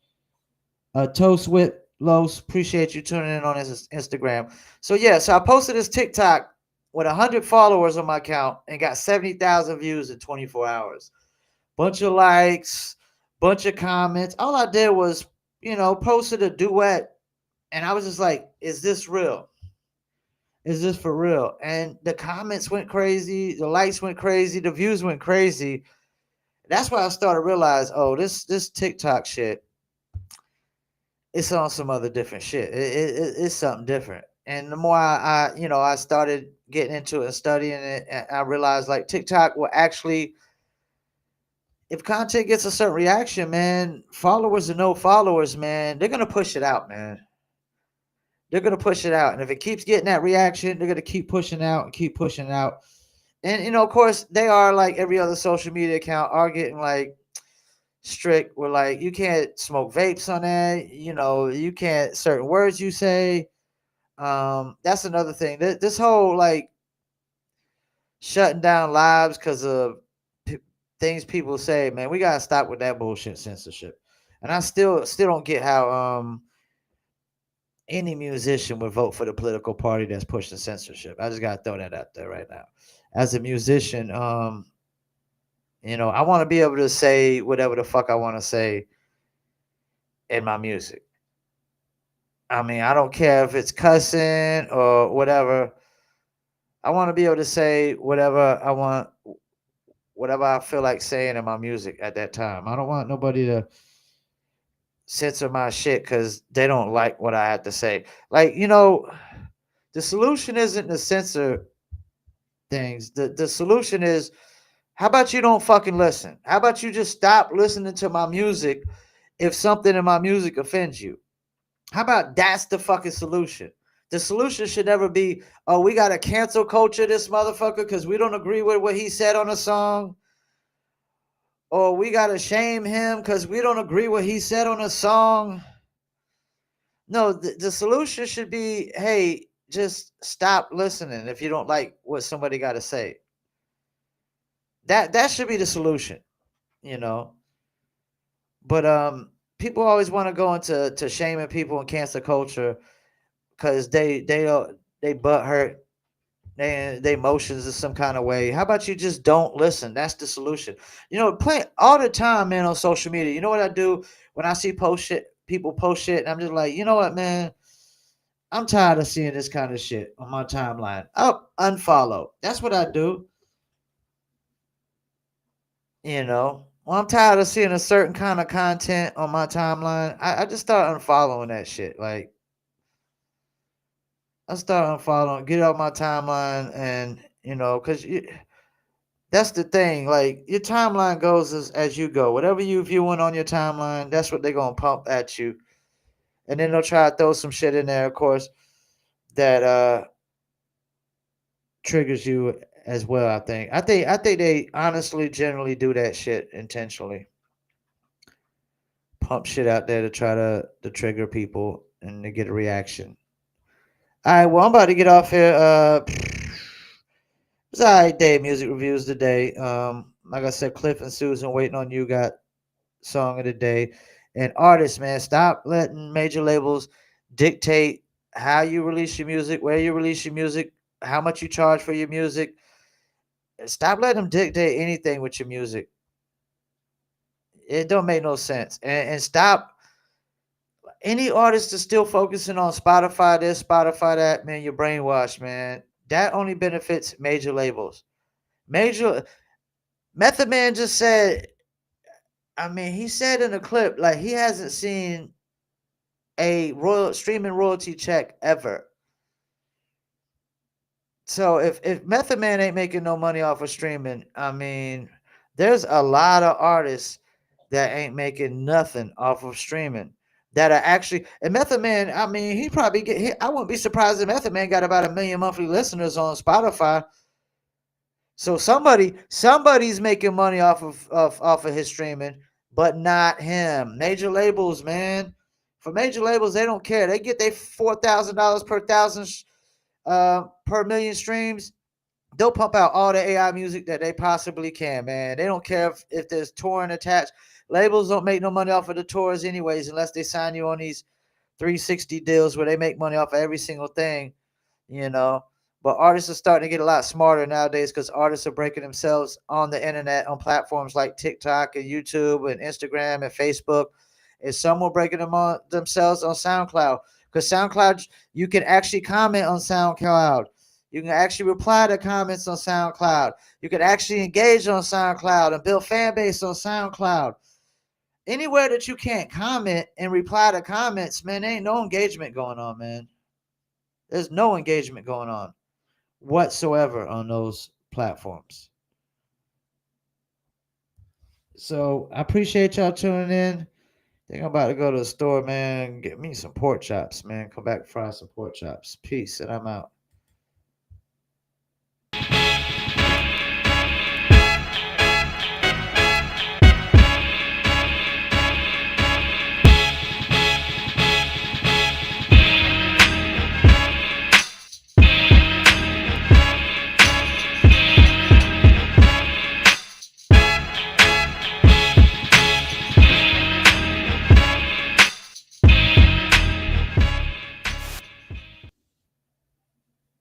Toast with Los, appreciate you tuning in on his Instagram. So yeah, so I posted this TikTok with 100 followers on my account and got 70,000 views in 24 hours. Bunch of likes, bunch of comments. All I did was, posted a duet, and I was just like, "Is this real? Is this for real?" And the comments went crazy, the likes went crazy, the views went crazy. That's why I started to realize, oh, this TikTok shit, it's on some other different shit. It's something different. And the more I started getting into it and studying it, I realized like TikTok will actually, if content gets a certain reaction, man, followers or no followers, man, they're gonna push it out, man. They're gonna push it out, and if it keeps getting that reaction, they're gonna keep pushing out and keep pushing out. And of course, they are like every other social media account are getting like strict. Where like you can't smoke vapes on that. You can't certain words you say. That's another thing. This whole like shutting down lives because of things people say, man, we gotta stop with that bullshit censorship. And I still don't get how any musician would vote for the political party that's pushing censorship. I just gotta throw that out there right now. As a musician, I want to be able to say whatever the fuck I want to say in my music. I mean, I don't care if it's cussing or whatever. I want to be able to say whatever I want, whatever I feel like saying in my music at that time. I don't want nobody to censor my shit because they don't like what I have to say. Like, the solution isn't to censor things. The solution is, how about you don't fucking listen? How about you just stop listening to my music if something in my music offends you? How about that's the fucking solution? The solution should never be, oh, we got to cancel culture this motherfucker because we don't agree with what he said on a song, or we got to shame him because we don't agree what he said on a song. No, the solution should be, hey, just stop listening if you don't like what somebody got to say. That should be the solution, you know. But people always want to go into shaming people and cancel culture because they butt hurt, they emotions in some kind of way. How about you just don't listen? That's the solution. You know, play all the time, man, on social media. You know what I do when I see post shit, people post shit, and I'm just like, you know what, man, I'm tired of seeing this kind of shit on my timeline. Up, unfollow. That's what I do. You know, when I'm tired of seeing a certain kind of content on my timeline, I just start unfollowing that shit. Like, I start unfollowing, get out my timeline, and because that's the thing. Like, your timeline goes as you go. Whatever you viewing on your timeline, that's what they're gonna pump at you, and then they'll try to throw some shit in there, of course, that triggers you as well. I think they honestly generally do that shit intentionally. Pump shit out there to try to trigger people and to get a reaction. All right, well, I'm about to get off here. It's all right day of music reviews today. Like I said, Cliff and Susan waiting on you got song of the day. And artists, man, stop letting major labels dictate how you release your music, where you release your music, how much you charge for your music. Stop letting them dictate anything with your music. It don't make no sense. And stop any artist that's still focusing on Spotify this, Spotify that, man, you're brainwashed, man. That only benefits major labels. Major Method Man just said, I mean, he said in a clip, like he hasn't seen a royal streaming royalty check ever. So if Method Man ain't making no money off of streaming, I mean, there's a lot of artists that ain't making nothing off of streaming that are actually. And Method Man, I mean, he probably get hit. I wouldn't be surprised if Method Man got about 1 million monthly listeners on Spotify. So somebody's making money off of his streaming, but not him. Major labels, man. For major labels, they don't care. They get their $4,000 per thousand per million streams. They'll pump out all the AI music that they possibly can, man. They don't care if there's touring attached. Labels don't make no money off of the tours anyways, unless they sign you on these 360 deals where they make money off of every single thing, you know. But artists are starting to get a lot smarter nowadays because artists are breaking themselves on the internet on platforms like TikTok and YouTube and Instagram and Facebook. And some were breaking them on themselves on SoundCloud because SoundCloud, you can actually comment on SoundCloud. You can actually reply to comments on SoundCloud. You can actually engage on SoundCloud and build fan base on SoundCloud. Anywhere that you can't comment and reply to comments, man, there ain't no engagement going on, man. There's no engagement going on whatsoever on those platforms. So I appreciate y'all tuning in. I think I'm about to go to the store, man. Get me some pork chops, man. Come back, fry some pork chops. Peace, and I'm out.